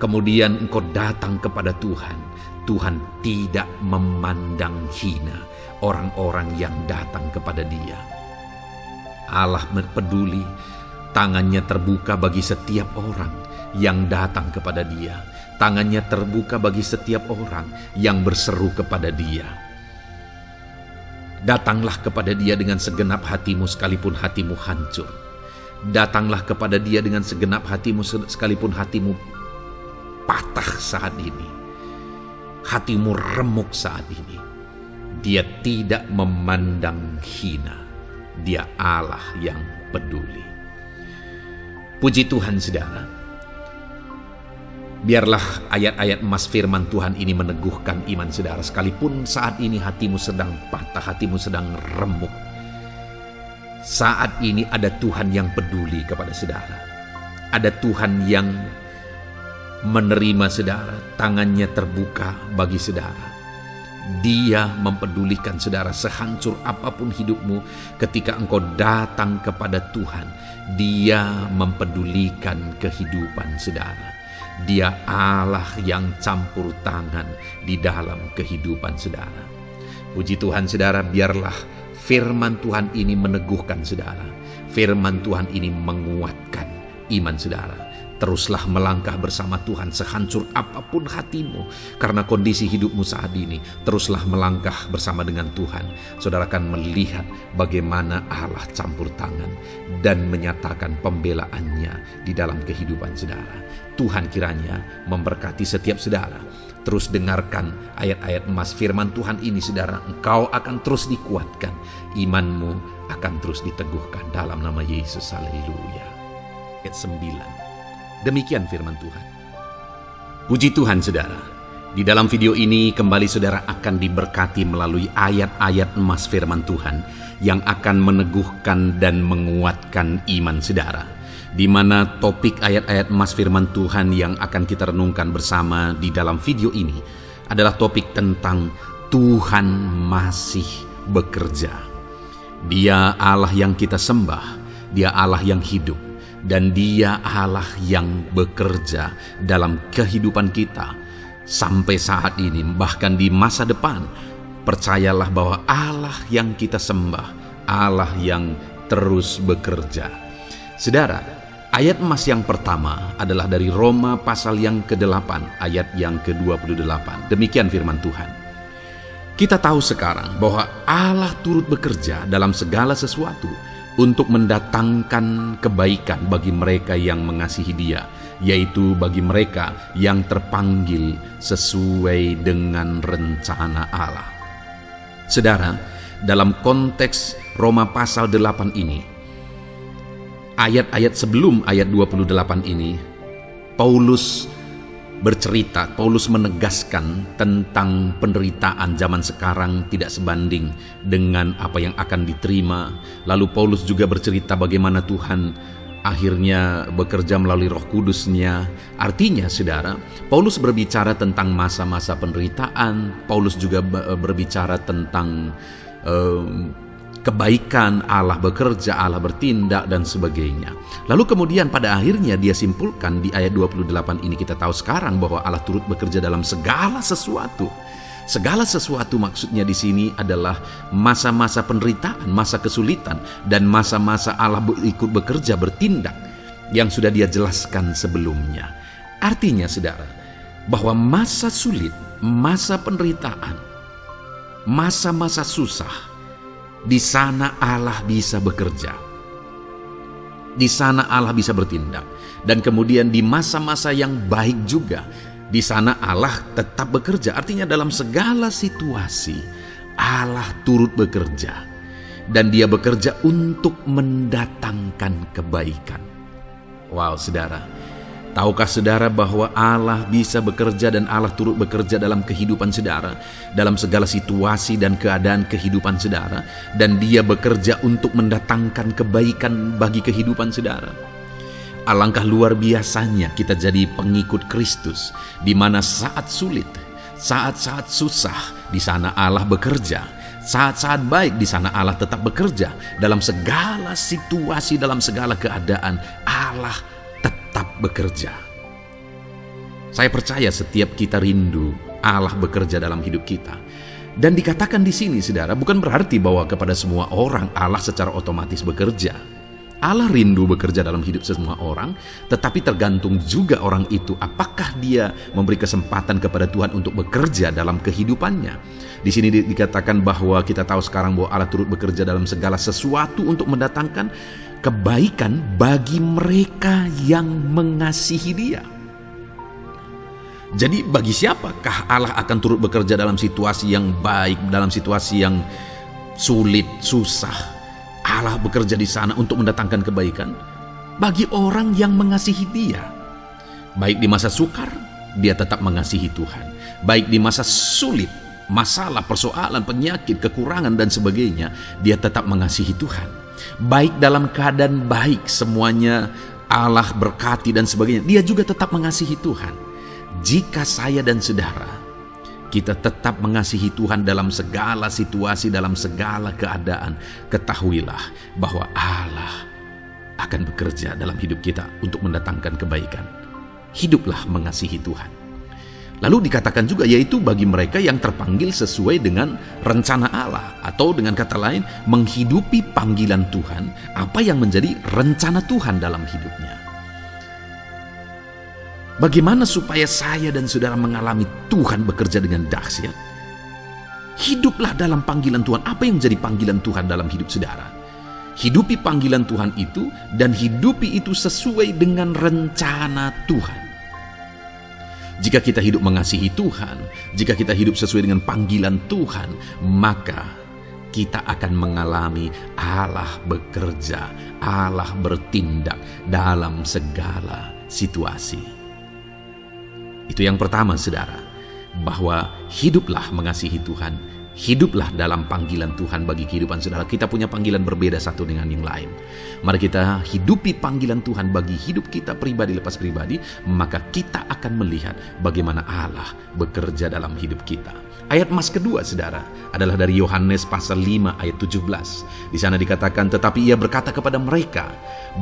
S1: kemudian engkau datang kepada Tuhan, Tuhan tidak memandang hina orang-orang yang datang kepada Dia. Allah peduli, tangannya terbuka bagi setiap orang yang datang kepada Dia. Tangannya terbuka bagi setiap orang yang berseru kepada Dia. Datanglah kepada Dia dengan segenap hatimu sekalipun hatimu hancur. Datanglah kepada Dia dengan segenap hatimu sekalipun hatimu patah saat ini. Hatimu remuk saat ini. Dia tidak memandang hina. Dia Allah yang peduli. Puji Tuhan saudara. Biarlah ayat-ayat emas firman Tuhan ini meneguhkan iman saudara. Sekalipun saat ini hatimu sedang patah, hatimu sedang remuk, saat ini ada Tuhan yang peduli kepada saudara. Ada Tuhan yang menerima saudara, tangannya terbuka bagi saudara. Dia mempedulikan saudara sehancur apapun hidupmu. Ketika engkau datang kepada Tuhan, Dia mempedulikan kehidupan saudara. Dia Allah yang campur tangan di dalam kehidupan saudara. Puji Tuhan saudara, biarlah firman Tuhan ini meneguhkan saudara. Firman Tuhan ini menguatkan iman saudara. Teruslah melangkah bersama Tuhan sehancur apapun hatimu karena kondisi hidupmu saat ini. Teruslah melangkah bersama dengan Tuhan. Saudara akan melihat bagaimana Allah campur tangan dan menyatakan pembelaannya di dalam kehidupan saudara. Tuhan kiranya memberkati setiap saudara. Terus dengarkan ayat-ayat emas firman Tuhan ini saudara. Engkau akan terus dikuatkan. Imanmu akan terus diteguhkan dalam nama Yesus. Haleluya. Ayat 9. Demikian firman Tuhan. Puji Tuhan saudara. Di dalam video ini kembali saudara akan diberkati melalui ayat-ayat emas firman Tuhan yang akan meneguhkan dan menguatkan iman saudara. Di mana topik ayat-ayat emas firman Tuhan yang akan kita renungkan bersama di dalam video ini adalah topik tentang Tuhan masih bekerja. Dia Allah yang kita sembah, Dia Allah yang hidup, dan Dia Allah yang bekerja dalam kehidupan kita sampai saat ini, bahkan di masa depan. Percayalah bahwa Allah yang kita sembah, Allah yang terus bekerja. Saudara, ayat emas yang pertama adalah dari Roma pasal yang ke-8 ayat yang ke-28. Demikian firman Tuhan. Kita tahu sekarang bahwa Allah turut bekerja dalam segala sesuatu untuk mendatangkan kebaikan bagi mereka yang mengasihi Dia, yaitu bagi mereka yang terpanggil sesuai dengan rencana Allah. Saudara, dalam konteks Roma pasal 8 ini, ayat-ayat sebelum ayat 28 ini, Paulus menegaskan tentang penderitaan zaman sekarang tidak sebanding dengan apa yang akan diterima. Lalu Paulus juga bercerita bagaimana Tuhan akhirnya bekerja melalui Roh Kudus-Nya. Artinya saudara, Paulus berbicara tentang masa-masa penderitaan. Paulus juga berbicara tentang kebaikan, Allah bekerja, Allah bertindak, dan sebagainya. Lalu kemudian pada akhirnya dia simpulkan di ayat 28 ini, kita tahu sekarang bahwa Allah turut bekerja dalam segala sesuatu. Segala sesuatu maksudnya di sini adalah masa-masa penderitaan, masa kesulitan, dan masa-masa Allah ikut bekerja, bertindak, yang sudah dia jelaskan sebelumnya. Artinya saudara, bahwa masa sulit, masa penderitaan, masa-masa susah, di sana Allah bisa bekerja. Di sana Allah bisa bertindak. Dan kemudian di masa-masa yang baik juga, di sana Allah tetap bekerja. Artinya dalam segala situasi Allah turut bekerja. Dan Dia bekerja untuk mendatangkan kebaikan. Wow saudara, tahukah saudara bahwa Allah bisa bekerja dan Allah turut bekerja dalam kehidupan saudara, dalam segala situasi dan keadaan kehidupan saudara, dan Dia bekerja untuk mendatangkan kebaikan bagi kehidupan saudara. Alangkah luar biasanya kita jadi pengikut Kristus, di mana saat sulit, saat-saat susah, di sana Allah bekerja. Saat-saat baik, di sana Allah tetap bekerja. Dalam segala situasi, dalam segala keadaan, Allah tetap bekerja. Saya percaya setiap kita rindu Allah bekerja dalam hidup kita. Dan dikatakan di sini saudara, bukan berarti bahwa kepada semua orang Allah secara otomatis bekerja. Allah rindu bekerja dalam hidup semua orang, tetapi tergantung juga orang itu apakah dia memberi kesempatan kepada Tuhan untuk bekerja dalam kehidupannya. Di sini dikatakan bahwa kita tahu sekarang bahwa Allah turut bekerja dalam segala sesuatu untuk mendatangkan kebaikan bagi mereka yang mengasihi Dia. Jadi bagi siapakah Allah akan turut bekerja dalam situasi yang baik, dalam situasi yang sulit, susah? Allah bekerja di sana untuk mendatangkan kebaikan bagi orang yang mengasihi Dia. Baik di masa sukar, dia tetap mengasihi Tuhan. Baik di masa sulit, masalah, persoalan, penyakit, kekurangan, dan sebagainya, dia tetap mengasihi Tuhan. Baik dalam keadaan baik, semuanya Allah berkati dan sebagainya, dia juga tetap mengasihi Tuhan. Jika saya dan saudara, kita tetap mengasihi Tuhan dalam segala situasi, dalam segala keadaan, ketahuilah bahwa Allah akan bekerja dalam hidup kita untuk mendatangkan kebaikan. Hiduplah mengasihi Tuhan. Lalu dikatakan juga, yaitu bagi mereka yang terpanggil sesuai dengan rencana Allah, atau dengan kata lain, menghidupi panggilan Tuhan, apa yang menjadi rencana Tuhan dalam hidupnya. Bagaimana supaya saya dan saudara mengalami Tuhan bekerja dengan dahsyat? Hiduplah dalam panggilan Tuhan. Apa yang menjadi panggilan Tuhan dalam hidup saudara? Hidupi panggilan Tuhan itu, dan hidupi itu sesuai dengan rencana Tuhan. Jika kita hidup mengasihi Tuhan, jika kita hidup sesuai dengan panggilan Tuhan, maka kita akan mengalami Allah bekerja, Allah bertindak dalam segala situasi. Itu yang pertama, saudara, bahwa hiduplah mengasihi Tuhan, hiduplah dalam panggilan Tuhan bagi kehidupan saudara. Kita punya panggilan berbeda satu dengan yang lain. Mari kita hidupi panggilan Tuhan bagi hidup kita pribadi lepas pribadi, maka kita akan melihat bagaimana Allah bekerja dalam hidup kita. Ayat emas kedua, saudara, adalah dari Yohanes pasal 5 ayat 17. Di sana dikatakan, tetapi ia berkata kepada mereka,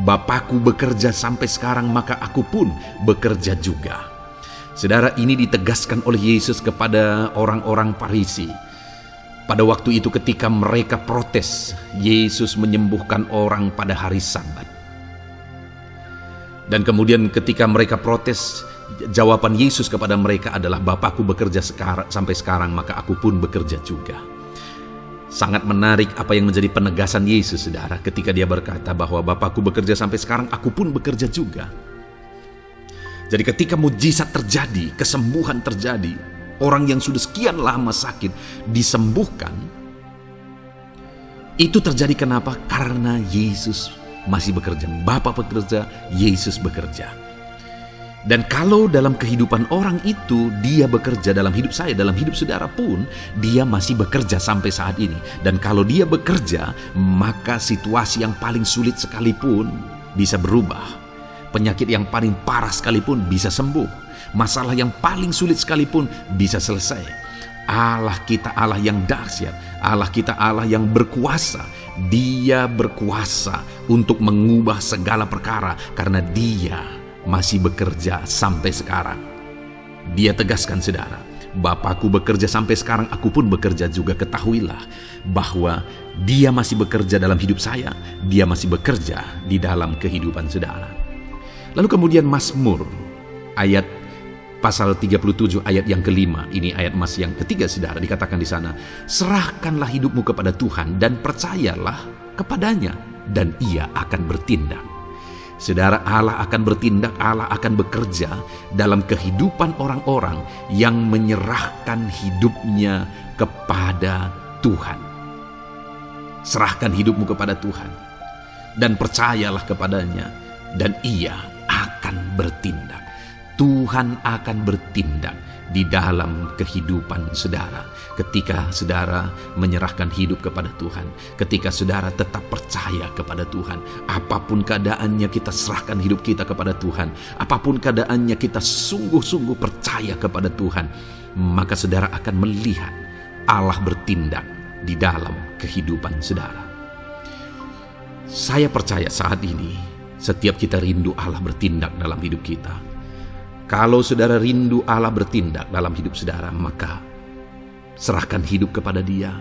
S1: Bapakku bekerja sampai sekarang, maka aku pun bekerja juga. Saudara, ini ditegaskan oleh Yesus kepada orang-orang Farisi. Pada waktu itu ketika mereka protes, Yesus menyembuhkan orang pada hari Sabat. Dan kemudian ketika mereka protes, jawaban Yesus kepada mereka adalah, Bapakku bekerja sampai sekarang, maka aku pun bekerja juga. Sangat menarik apa yang menjadi penegasan Yesus, saudara, ketika dia berkata bahwa Bapakku bekerja sampai sekarang, aku pun bekerja juga. Jadi ketika mujizat terjadi, kesembuhan terjadi, orang yang sudah sekian lama sakit disembuhkan, itu terjadi kenapa? Karena Yesus masih bekerja. Bapa bekerja, Yesus bekerja. Dan kalau dalam kehidupan orang itu dia bekerja, dalam hidup saya, dalam hidup saudara pun, dia masih bekerja sampai saat ini. Dan kalau dia bekerja, maka situasi yang paling sulit sekalipun bisa berubah. Penyakit yang paling parah sekalipun bisa sembuh. Masalah yang paling sulit sekalipun bisa selesai. Allah kita Allah yang dahsyat. Allah kita Allah yang berkuasa. Dia berkuasa untuk mengubah segala perkara karena Dia masih bekerja sampai sekarang. Dia tegaskan, saudara, Bapakku bekerja sampai sekarang, aku pun bekerja juga. Ketahuilah bahwa Dia masih bekerja dalam hidup saya. Dia masih bekerja di dalam kehidupan saudara. Lalu kemudian Mazmur ayat pasal 37 ayat yang kelima, ini ayat emas yang ketiga, saudara, dikatakan di sana, serahkanlah hidupmu kepada Tuhan dan percayalah kepadanya, dan Ia akan bertindak. Saudara, Allah akan bertindak, Allah akan bekerja dalam kehidupan orang-orang yang menyerahkan hidupnya kepada Tuhan. Serahkan hidupmu kepada Tuhan dan percayalah kepadanya, dan Ia akan bertindak. Tuhan akan bertindak di dalam kehidupan saudara. Ketika saudara menyerahkan hidup kepada Tuhan, ketika saudara tetap percaya kepada Tuhan, apapun keadaannya kita serahkan hidup kita kepada Tuhan, apapun keadaannya kita sungguh-sungguh percaya kepada Tuhan, maka saudara akan melihat Allah bertindak di dalam kehidupan saudara. Saya percaya saat ini setiap kita rindu Allah bertindak dalam hidup kita. Kalau saudara rindu Allah bertindak dalam hidup saudara, maka serahkan hidup kepada Dia,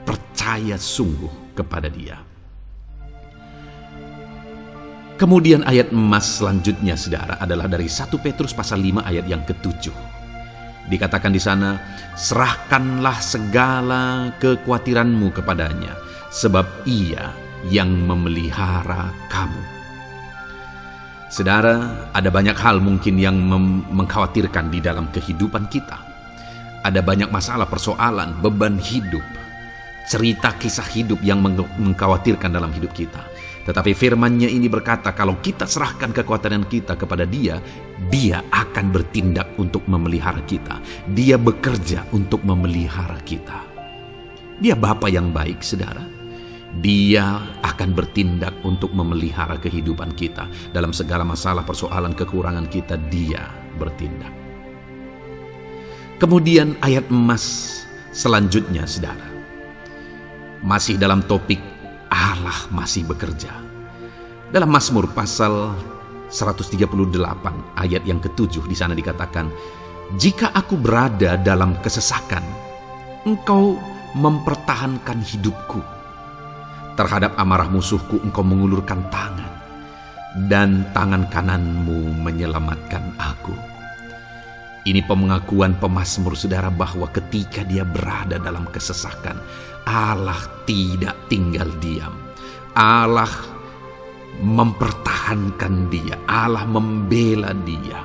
S1: percaya sungguh kepada Dia. Kemudian ayat emas selanjutnya, saudara, adalah dari 1 Petrus pasal 5 ayat yang ke-7. Dikatakan di sana, serahkanlah segala kekhawatiranmu kepadanya, sebab Ia yang memelihara kamu. Saudara, ada banyak hal mungkin yang mengkhawatirkan di dalam kehidupan kita. Ada banyak masalah, persoalan, beban hidup, cerita kisah hidup yang mengkhawatirkan dalam hidup kita. Tetapi firman-Nya ini berkata, kalau kita serahkan kekhawatiran kita kepada Dia, Dia akan bertindak untuk memelihara kita. Dia bekerja untuk memelihara kita. Dia Bapa yang baik, saudara. Dia akan bertindak untuk memelihara kehidupan kita. Dalam segala masalah, persoalan, kekurangan kita, Dia bertindak. Kemudian ayat emas selanjutnya, saudara, masih dalam topik Allah masih bekerja. Dalam Mazmur pasal 138 ayat yang ke-7, di sana dikatakan, jika aku berada dalam kesesakan, Engkau mempertahankan hidupku. Terhadap amarah musuhku Engkau mengulurkan tangan, dan tangan kananmu menyelamatkan aku. Ini pengakuan pemazmur saudara bahwa ketika dia berada dalam kesesakan, Allah tidak tinggal diam. Allah mempertahankan dia, Allah membela dia.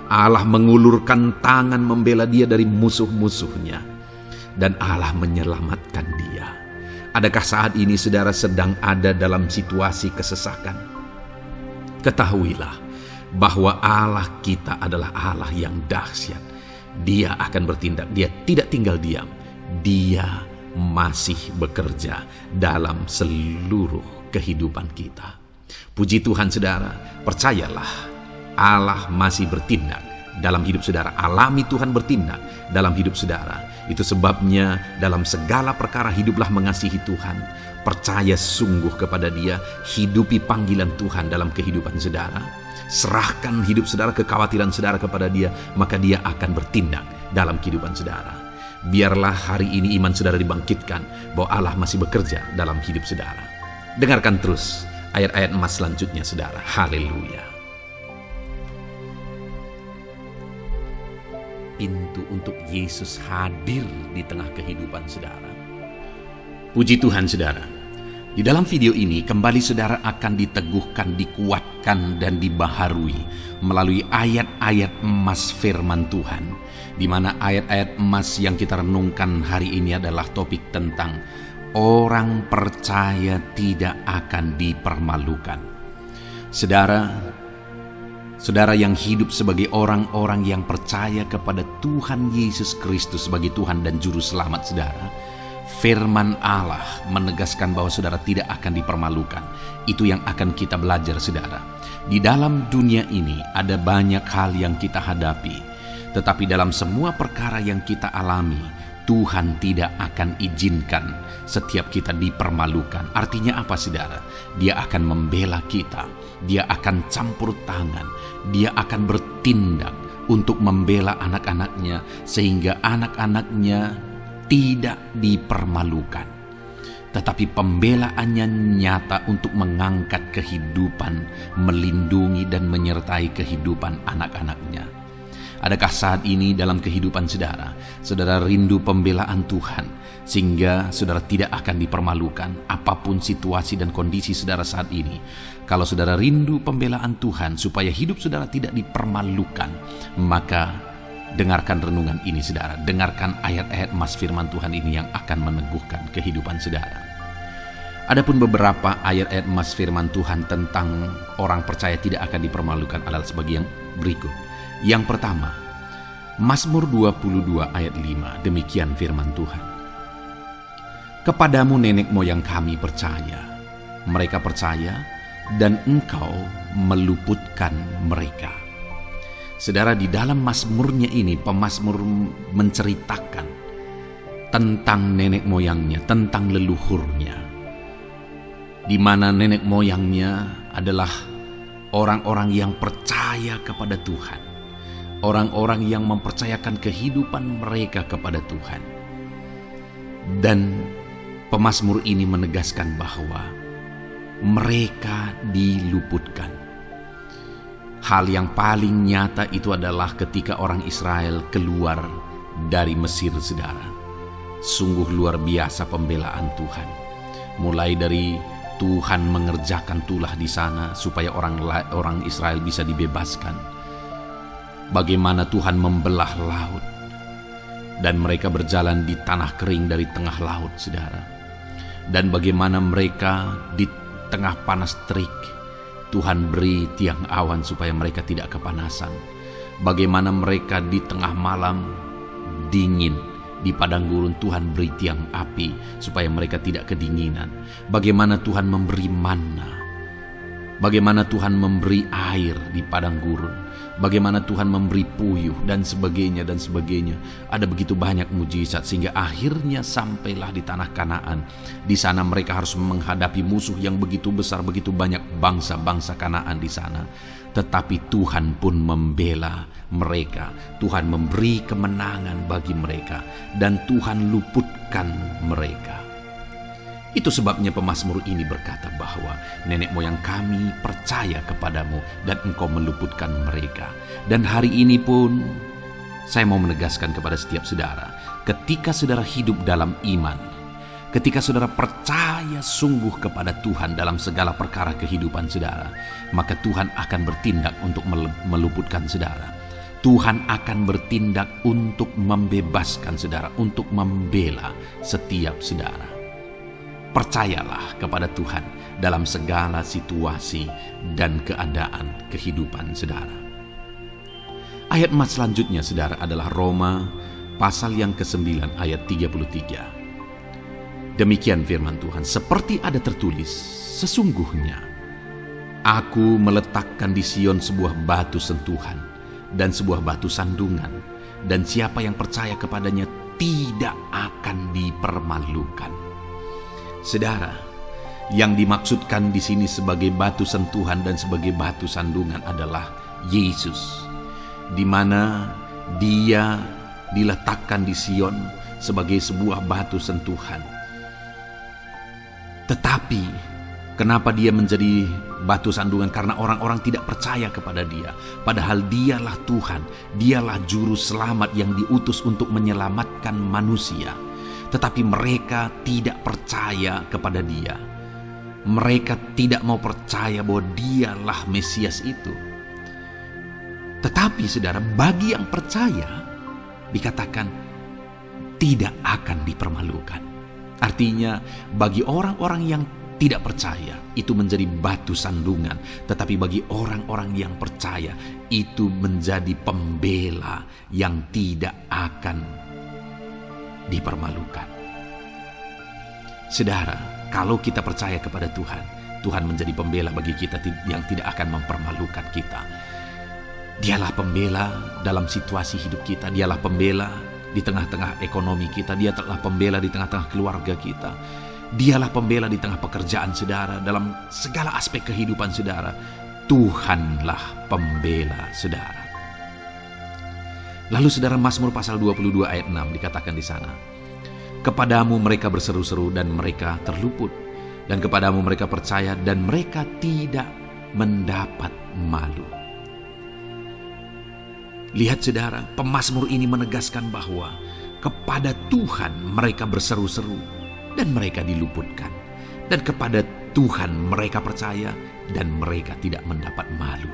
S1: Allah mengulurkan tangan membela dia dari musuh-musuhnya, dan Allah menyelamatkan dia. Adakah saat ini saudara sedang ada dalam situasi kesesakan? Ketahuilah bahwa Allah kita adalah Allah yang dahsyat. Dia akan bertindak, dia tidak tinggal diam. Dia masih bekerja dalam seluruh kehidupan kita. Puji Tuhan saudara, percayalah Allah masih bertindak dalam hidup saudara. Alami Tuhan bertindak dalam hidup saudara. Itu sebabnya dalam segala perkara hiduplah mengasihi Tuhan. Percaya sungguh kepada Dia, hidupi panggilan Tuhan dalam kehidupan saudara. Serahkan hidup saudara, kekhawatiran saudara kepada Dia, maka Dia akan bertindak dalam kehidupan saudara. Biarlah hari ini iman saudara dibangkitkan bahwa Allah masih bekerja dalam hidup saudara. Dengarkan terus ayat-ayat emas selanjutnya saudara. Haleluya. Pintu untuk Yesus hadir di tengah kehidupan saudara. Puji Tuhan saudara. Di dalam video ini kembali saudara akan diteguhkan, dikuatkan dan dibaharui melalui ayat-ayat emas firman Tuhan, di mana ayat-ayat emas yang kita renungkan hari ini adalah topik tentang orang percaya tidak akan dipermalukan. Saudara yang hidup sebagai orang-orang yang percaya kepada Tuhan Yesus Kristus sebagai Tuhan dan Juru Selamat saudara, firman Allah menegaskan bahwa saudara tidak akan dipermalukan. Itu yang akan kita belajar saudara. Di dalam dunia ini ada banyak hal yang kita hadapi, tetapi dalam semua perkara yang kita alami, Tuhan tidak akan izinkan setiap kita dipermalukan. Artinya apa saudara? Dia akan membela kita, Dia akan campur tangan, Dia akan bertindak untuk membela anak-anaknya sehingga anak-anaknya tidak dipermalukan. Tetapi pembelaannya nyata untuk mengangkat kehidupan, melindungi dan menyertai kehidupan anak-anaknya. Adakah saat ini dalam kehidupan saudara rindu pembelaan Tuhan sehingga saudara tidak akan dipermalukan apapun situasi dan kondisi saudara saat ini? Kalau saudara rindu pembelaan Tuhan supaya hidup saudara tidak dipermalukan, maka dengarkan renungan ini saudara. Dengarkan ayat-ayat emas firman Tuhan ini yang akan meneguhkan kehidupan saudara. Adapun beberapa ayat-ayat emas firman Tuhan tentang orang percaya tidak akan dipermalukan adalah sebagai yang berikut. Yang pertama, Mazmur 22 ayat 5, demikian firman Tuhan. Kepadamu nenek moyang kami percaya, mereka percaya dan Engkau meluputkan mereka. Saudara, di dalam mazmurnya ini pemazmur menceritakan tentang nenek moyangnya, tentang leluhurnya, di mana nenek moyangnya adalah orang-orang yang percaya kepada Tuhan. Orang-orang yang mempercayakan kehidupan mereka kepada Tuhan. Dan pemazmur ini menegaskan bahwa mereka diluputkan. Hal yang paling nyata itu adalah ketika orang Israel keluar dari Mesir saudara. Sungguh luar biasa pembelaan Tuhan. Mulai dari Tuhan mengerjakan tulah di sana supaya orang Israel bisa dibebaskan. Bagaimana Tuhan membelah laut dan mereka berjalan di tanah kering dari tengah laut saudara. Dan bagaimana mereka di tengah panas terik Tuhan beri tiang awan supaya mereka tidak kepanasan. Bagaimana mereka di tengah malam dingin di padang gurun Tuhan beri tiang api supaya mereka tidak kedinginan. Bagaimana Tuhan memberi manna, bagaimana Tuhan memberi air di padang gurun, bagaimana Tuhan memberi puyuh dan sebagainya dan sebagainya. Ada begitu banyak mujizat sehingga akhirnya sampailah di tanah Kanaan. Di sana mereka harus menghadapi musuh yang begitu besar, begitu banyak bangsa-bangsa Kanaan di sana. Tetapi Tuhan pun membela mereka. Tuhan memberi kemenangan bagi mereka dan Tuhan luputkan mereka. Itu sebabnya pemazmur ini berkata bahwa nenek moyang kami percaya kepadamu dan Engkau meluputkan mereka. Dan hari ini pun Saya mau menegaskan kepada setiap saudara, ketika saudara hidup dalam iman, ketika saudara percaya sungguh kepada Tuhan dalam segala perkara kehidupan saudara, maka Tuhan akan bertindak untuk meluputkan saudara. Tuhan akan bertindak untuk membebaskan saudara, untuk membela setiap saudara. Percayalah kepada Tuhan dalam segala situasi dan keadaan kehidupan saudara. Ayat emas selanjutnya saudara adalah Roma pasal yang ke-9 ayat 33. Demikian firman Tuhan, seperti ada tertulis, sesungguhnya aku meletakkan di Sion sebuah batu sentuhan dan sebuah batu sandungan, dan siapa yang percaya kepadanya tidak akan dipermalukan. Saudara, yang dimaksudkan di sini sebagai batu sentuhan dan sebagai batu sandungan adalah Yesus, di mana Dia diletakkan di Sion sebagai sebuah batu sentuhan. Tetapi kenapa Dia menjadi batu sandungan? Karena orang-orang tidak percaya kepada Dia, padahal Dialah Tuhan, Dialah juru selamat yang diutus untuk menyelamatkan manusia. Tetapi mereka tidak percaya kepada Dia. Mereka tidak mau percaya bahwa Dialah Mesias itu. Tetapi saudara, bagi yang percaya dikatakan tidak akan dipermalukan. Artinya bagi orang-orang yang tidak percaya itu menjadi batu sandungan, tetapi bagi orang-orang yang percaya itu menjadi pembela yang tidak akan dipermalukan. Saudara, kalau kita percaya kepada Tuhan, Tuhan menjadi pembela bagi kita yang tidak akan mempermalukan kita. Dialah pembela dalam situasi hidup kita. Dialah pembela di tengah-tengah ekonomi kita. Dia telah pembela di tengah-tengah keluarga kita. Dialah pembela di tengah pekerjaan saudara. Dalam segala aspek kehidupan saudara, Tuhanlah pembela saudara. Lalu saudara, Mazmur pasal 22 ayat 6 dikatakan di sana, kepadamu mereka berseru-seru dan mereka terluput, dan kepadamu mereka percaya dan mereka tidak mendapat malu. Lihat saudara, pemazmur ini menegaskan bahwa kepada Tuhan mereka berseru-seru dan mereka diluputkan. Dan kepada Tuhan mereka percaya dan mereka tidak mendapat malu.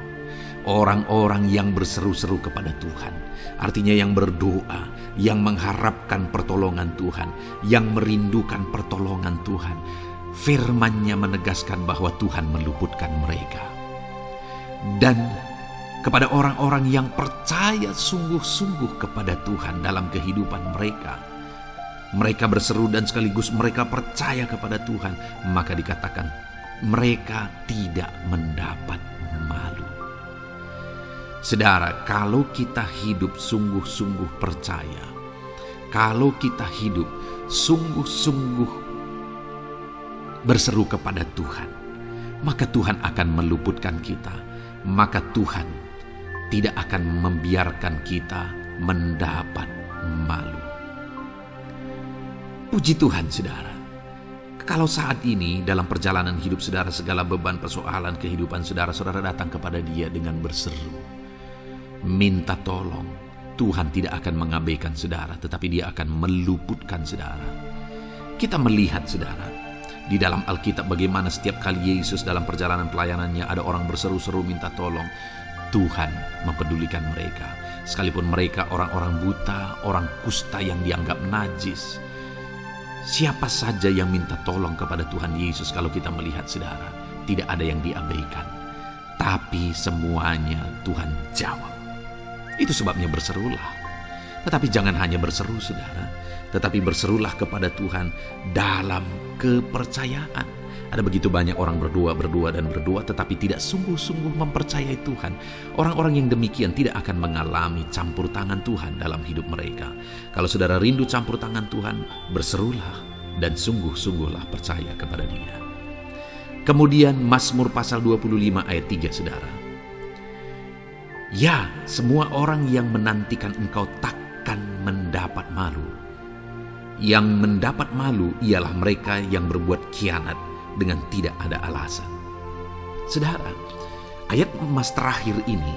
S1: Orang-orang yang berseru-seru kepada Tuhan, artinya yang berdoa, yang mengharapkan pertolongan Tuhan, yang merindukan pertolongan Tuhan, firman-Nya menegaskan bahwa Tuhan meluputkan mereka. Dan kepada orang-orang yang percaya sungguh-sungguh kepada Tuhan dalam kehidupan mereka, mereka berseru dan sekaligus mereka percaya kepada Tuhan, maka dikatakan mereka tidak mendapat malu. Saudara, kalau kita hidup sungguh-sungguh percaya, kalau kita hidup sungguh-sungguh berseru kepada Tuhan, maka Tuhan akan meluputkan kita. Maka Tuhan tidak akan membiarkan kita mendapat malu. Puji Tuhan saudara, kalau saat ini dalam perjalanan hidup saudara, segala beban persoalan kehidupan saudara, saudara datang kepada Dia dengan berseru, minta tolong, Tuhan tidak akan mengabaikan saudara, tetapi Dia akan meluputkan saudara. Kita melihat saudara, di dalam Alkitab bagaimana setiap kali Yesus dalam perjalanan pelayanannya ada orang berseru-seru minta tolong, Tuhan mempedulikan mereka. Sekalipun mereka orang-orang buta, orang kusta yang dianggap najis. Siapa saja yang minta tolong kepada Tuhan Yesus, kalau kita melihat saudara, tidak ada yang diabaikan. Tapi semuanya Tuhan jawab. Itu sebabnya berserulah. Tetapi jangan hanya berseru saudara, tetapi berserulah kepada Tuhan dalam kepercayaan. Ada begitu banyak orang berdoa tetapi tidak sungguh-sungguh mempercayai Tuhan. Orang-orang yang demikian tidak akan mengalami campur tangan Tuhan dalam hidup mereka. Kalau saudara rindu campur tangan Tuhan, berserulah dan sungguh-sungguhlah percaya kepada Dia. Kemudian Mazmur pasal 25 ayat 3 saudara. Ya, semua orang yang menantikan Engkau takkan mendapat malu. Yang mendapat malu ialah mereka yang berbuat khianat dengan tidak ada alasan. Saudara, ayat emas terakhir ini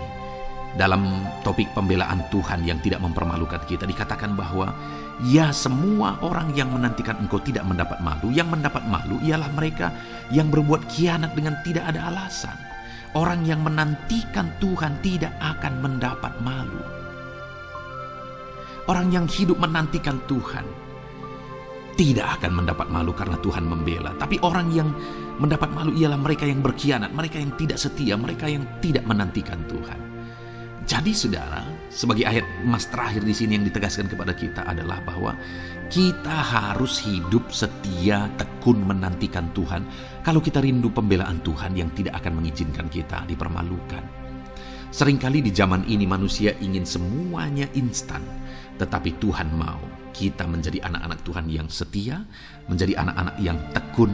S1: dalam topik pembelaan Tuhan yang tidak mempermalukan kita, dikatakan bahwa ya, semua orang yang menantikan engkau tidak mendapat malu. Yang mendapat malu ialah mereka yang berbuat khianat dengan tidak ada alasan. Orang yang menantikan Tuhan tidak akan mendapat malu. Orang yang hidup menantikan Tuhan tidak akan mendapat malu karena Tuhan membela. Tapi orang yang mendapat malu ialah mereka yang berkhianat, mereka yang tidak setia, mereka yang tidak menantikan Tuhan. Jadi saudara, sebagai ayat emas terakhir di sini yang ditegaskan kepada kita adalah bahwa kita harus hidup setia, tekun menantikan Tuhan. Kalau kita rindu pembelaan Tuhan yang tidak akan mengizinkan kita dipermalukan. Seringkali di zaman ini manusia ingin semuanya instan, tetapi Tuhan mau kita menjadi anak-anak Tuhan yang setia, menjadi anak-anak yang tekun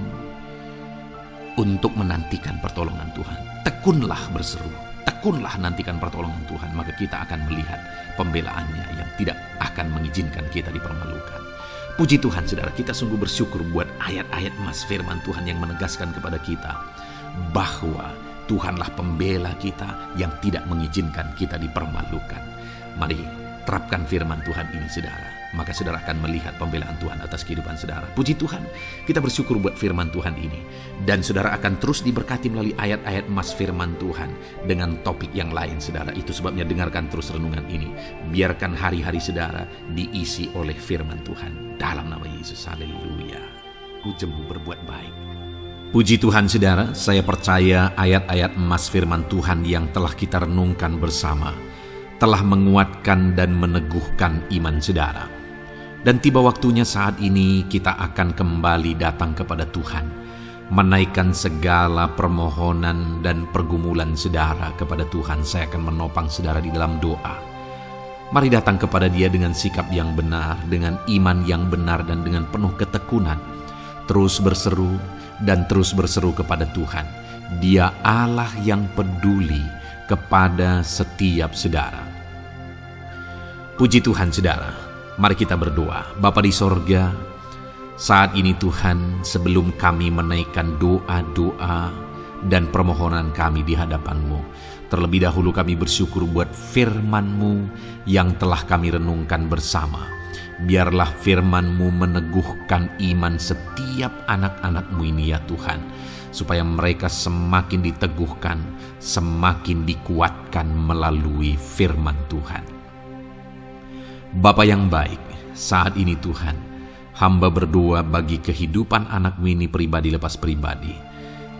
S1: untuk menantikan pertolongan Tuhan. Tekunlah berseru. Tekunlah nantikan pertolongan Tuhan, maka kita akan melihat pembelaannya yang tidak akan mengizinkan kita dipermalukan. Puji Tuhan saudara, kita sungguh bersyukur buat ayat-ayat emas firman Tuhan yang menegaskan kepada kita bahwa Tuhanlah pembela kita yang tidak mengizinkan kita dipermalukan. Mari terapkan firman Tuhan ini saudara, maka saudara akan melihat pembelaan Tuhan atas kehidupan saudara. Puji Tuhan, kita bersyukur buat firman Tuhan ini. Dan saudara akan terus diberkati melalui ayat-ayat emas firman Tuhan dengan topik yang lain saudara. Itu sebabnya dengarkan terus renungan ini. Biarkan hari-hari saudara diisi oleh firman Tuhan. Dalam nama Yesus, haleluya. Ujungmu berbuat baik. Puji Tuhan saudara, saya percaya ayat-ayat emas firman Tuhan yang telah kita renungkan bersama telah menguatkan dan meneguhkan iman saudara. Dan tiba waktunya saat ini kita akan kembali datang kepada Tuhan, menaikkan segala permohonan dan pergumulan saudara kepada Tuhan. Saya akan menopang saudara di dalam doa. Mari datang kepada Dia dengan sikap yang benar, dengan iman yang benar, dan dengan penuh ketekunan. Terus berseru dan terus berseru kepada Tuhan. Dia Allah yang peduli kepada setiap saudara. Puji Tuhan saudara, mari kita berdoa. Bapa di sorga, saat ini Tuhan, sebelum kami menaikkan doa-doa dan permohonan kami di hadapan-Mu, terlebih dahulu kami bersyukur buat firman-Mu yang telah kami renungkan bersama. Biarlah firman-Mu meneguhkan iman setiap anak-anak-Mu ini ya Tuhan, supaya mereka semakin diteguhkan, semakin dikuatkan melalui firman Tuhan. Bapa yang baik, saat ini Tuhan, hamba berdoa bagi kehidupan anak-Mu ini pribadi lepas pribadi.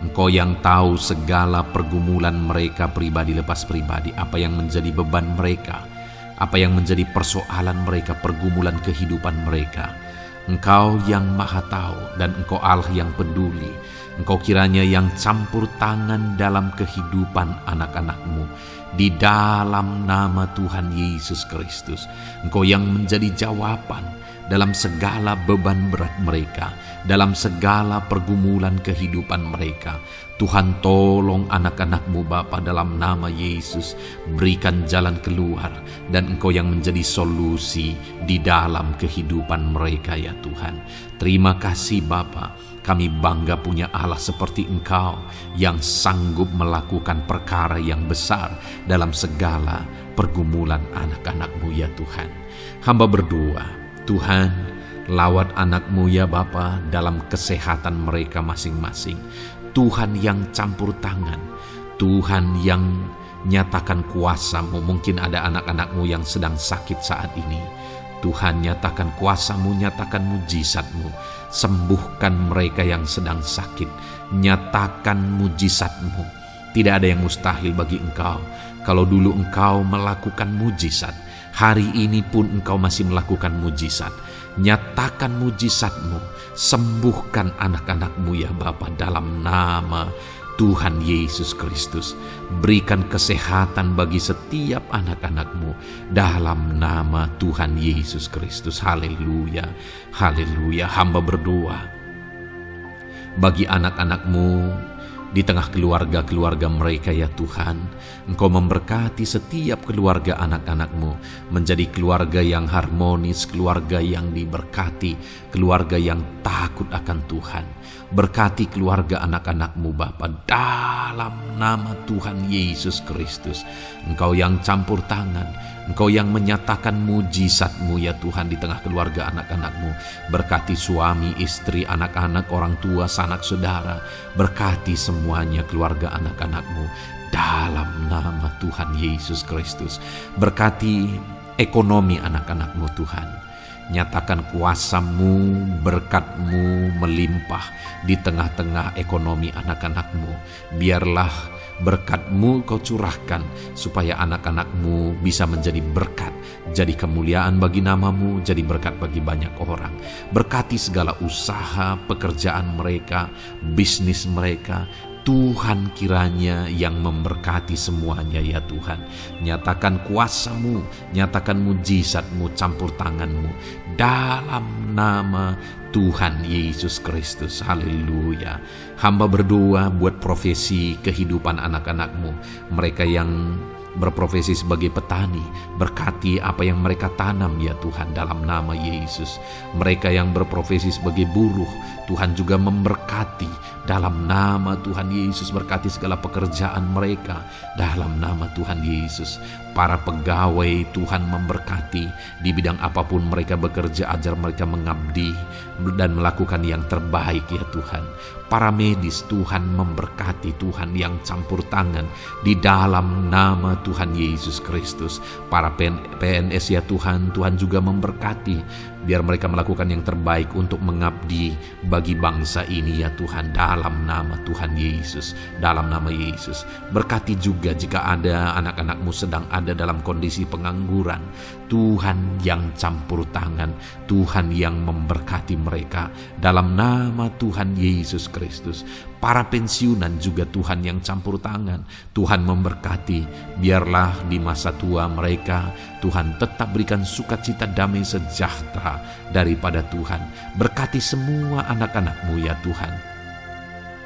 S1: Engkau yang tahu segala pergumulan mereka pribadi lepas pribadi, apa yang menjadi beban mereka, apa yang menjadi persoalan mereka, pergumulan kehidupan mereka. Engkau yang maha tahu dan Engkau Allah yang peduli. Engkau kiranya yang campur tangan dalam kehidupan anak-anak-Mu. Di dalam nama Tuhan Yesus Kristus, Engkau yang menjadi jawaban dalam segala beban berat mereka, dalam segala pergumulan kehidupan mereka. Tuhan tolong anak-anak-Mu Bapa dalam nama Yesus, berikan jalan keluar, dan Engkau yang menjadi solusi di dalam kehidupan mereka ya Tuhan. Terima kasih Bapa, kami bangga punya Allah seperti Engkau yang sanggup melakukan perkara yang besar dalam segala pergumulan anak-anak-Mu ya Tuhan. Hamba berdoa, Tuhan, lawat anak-Mu ya Bapa dalam kesehatan mereka masing-masing. Tuhan yang campur tangan, Tuhan yang nyatakan kuasa-Mu. Mungkin ada anak-anak-Mu yang sedang sakit saat ini. Tuhan, nyatakan kuasa-Mu, nyatakan mujizat-Mu. Sembuhkan mereka yang sedang sakit. Nyatakan mujizat-Mu. Tidak ada yang mustahil bagi Engkau. Kalau dulu Engkau melakukan mujizat, hari ini pun Engkau masih melakukan mujizat. Nyatakan mujizat-Mu, sembuhkan anak-anak-Mu ya Bapa dalam nama Tuhan Yesus Kristus. Berikan kesehatan bagi setiap anak-anak-Mu dalam nama Tuhan Yesus Kristus. Haleluya, haleluya. Hamba berdoa bagi anak-anak-Mu di tengah keluarga-keluarga mereka ya Tuhan. Engkau memberkati setiap keluarga anak-anak-Mu menjadi keluarga yang harmonis, keluarga yang diberkati, keluarga yang takut akan Tuhan. Berkati keluarga anak-anak-Mu Bapa, dalam nama Tuhan Yesus Kristus. Engkau yang campur tangan, Engkau yang menyatakan mujizat-Mu ya Tuhan di tengah keluarga anak-anak-Mu. Berkati suami, istri, anak-anak, orang tua, sanak saudara. Berkati semuanya keluarga anak-anak-Mu dalam nama Tuhan Yesus Kristus. Berkati ekonomi anak-anak-Mu Tuhan. Nyatakan kuasa-Mu, berkat-Mu melimpah di tengah-tengah ekonomi anak-anak-Mu. Biarlah berkat-Mu Kau curahkan supaya anak-anak-Mu bisa menjadi berkat, jadi kemuliaan bagi nama-Mu, jadi berkat bagi banyak orang. Berkati segala usaha, pekerjaan mereka, bisnis mereka. Tuhan kiranya yang memberkati semuanya ya Tuhan. Nyatakan kuasa-Mu, nyatakan mujizat-Mu, campur tangan-Mu dalam nama Tuhan Yesus Kristus. Haleluya. Hamba berdoa buat profesi kehidupan anak-anak-Mu, mereka yang berprofesi sebagai petani. Berkati apa yang mereka tanam ya Tuhan dalam nama Yesus. Mereka yang berprofesi sebagai buruh, Tuhan juga memberkati dalam nama Tuhan Yesus. Berkati segala pekerjaan mereka dalam nama Tuhan Yesus. Para pegawai Tuhan memberkati di bidang apapun mereka bekerja, ajar mereka mengabdi dan melakukan yang terbaik ya Tuhan. Para medis Tuhan memberkati, Tuhan yang campur tangan di dalam nama Tuhan Yesus Kristus. Para PNS ya Tuhan, Tuhan juga memberkati biar mereka melakukan yang terbaik untuk mengabdi bagi bangsa ini ya Tuhan, dalam nama Tuhan Yesus, dalam nama Yesus. Berkati juga jika ada anak-anak-Mu sedang ada dalam kondisi pengangguran, Tuhan yang campur tangan, Tuhan yang memberkati mereka dalam nama Tuhan Yesus Kristus. Para pensiunan juga Tuhan yang campur tangan, Tuhan memberkati. Biarlah di masa tua mereka Tuhan tetap berikan sukacita, damai sejahtera daripada Tuhan. Berkati semua anak-anak-Mu ya Tuhan.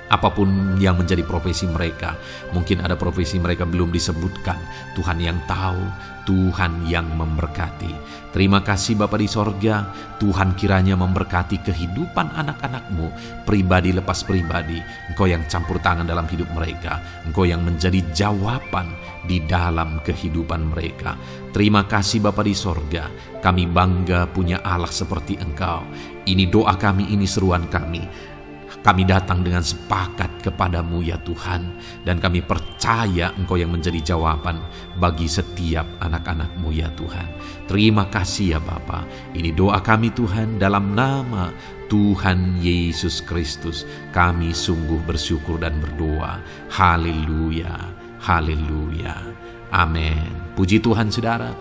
S1: Apapun yang menjadi profesi mereka, mungkin ada profesi mereka belum disebutkan, Tuhan yang tahu, Tuhan yang memberkati. Terima kasih Bapa di sorga, Tuhan kiranya memberkati kehidupan anak-anak-Mu, pribadi lepas pribadi. Engkau yang campur tangan dalam hidup mereka, Engkau yang menjadi jawaban di dalam kehidupan mereka. Terima kasih Bapa di sorga, kami bangga punya Allah seperti Engkau. Ini doa kami, ini seruan kami. Kami datang dengan sepakat kepadamu ya Tuhan, dan kami percaya Engkau yang menjadi jawaban bagi setiap anak-anak-Mu ya Tuhan. Terima kasih ya Bapa. Ini doa kami Tuhan, dalam nama Tuhan Yesus Kristus. Kami sungguh bersyukur dan berdoa. Haleluya, haleluya, amin. Puji Tuhan saudara.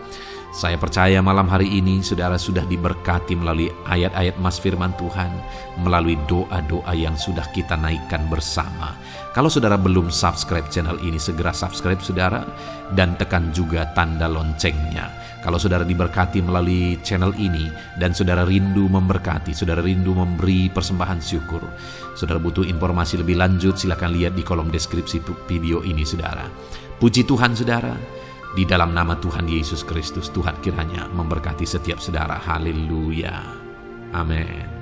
S1: Saya percaya malam hari ini saudara sudah diberkati melalui ayat-ayat Mas Firman Tuhan, melalui doa-doa yang sudah kita naikkan bersama. Kalau saudara belum subscribe channel ini, segera subscribe saudara, dan tekan juga tanda loncengnya. Kalau saudara diberkati melalui channel ini dan saudara rindu memberkati, saudara rindu memberi persembahan syukur, saudara butuh informasi lebih lanjut, silakan lihat di kolom deskripsi video ini saudara. Puji Tuhan saudara. Di dalam nama Tuhan Yesus Kristus, Tuhan kiranya memberkati setiap saudara. Haleluya. Amin.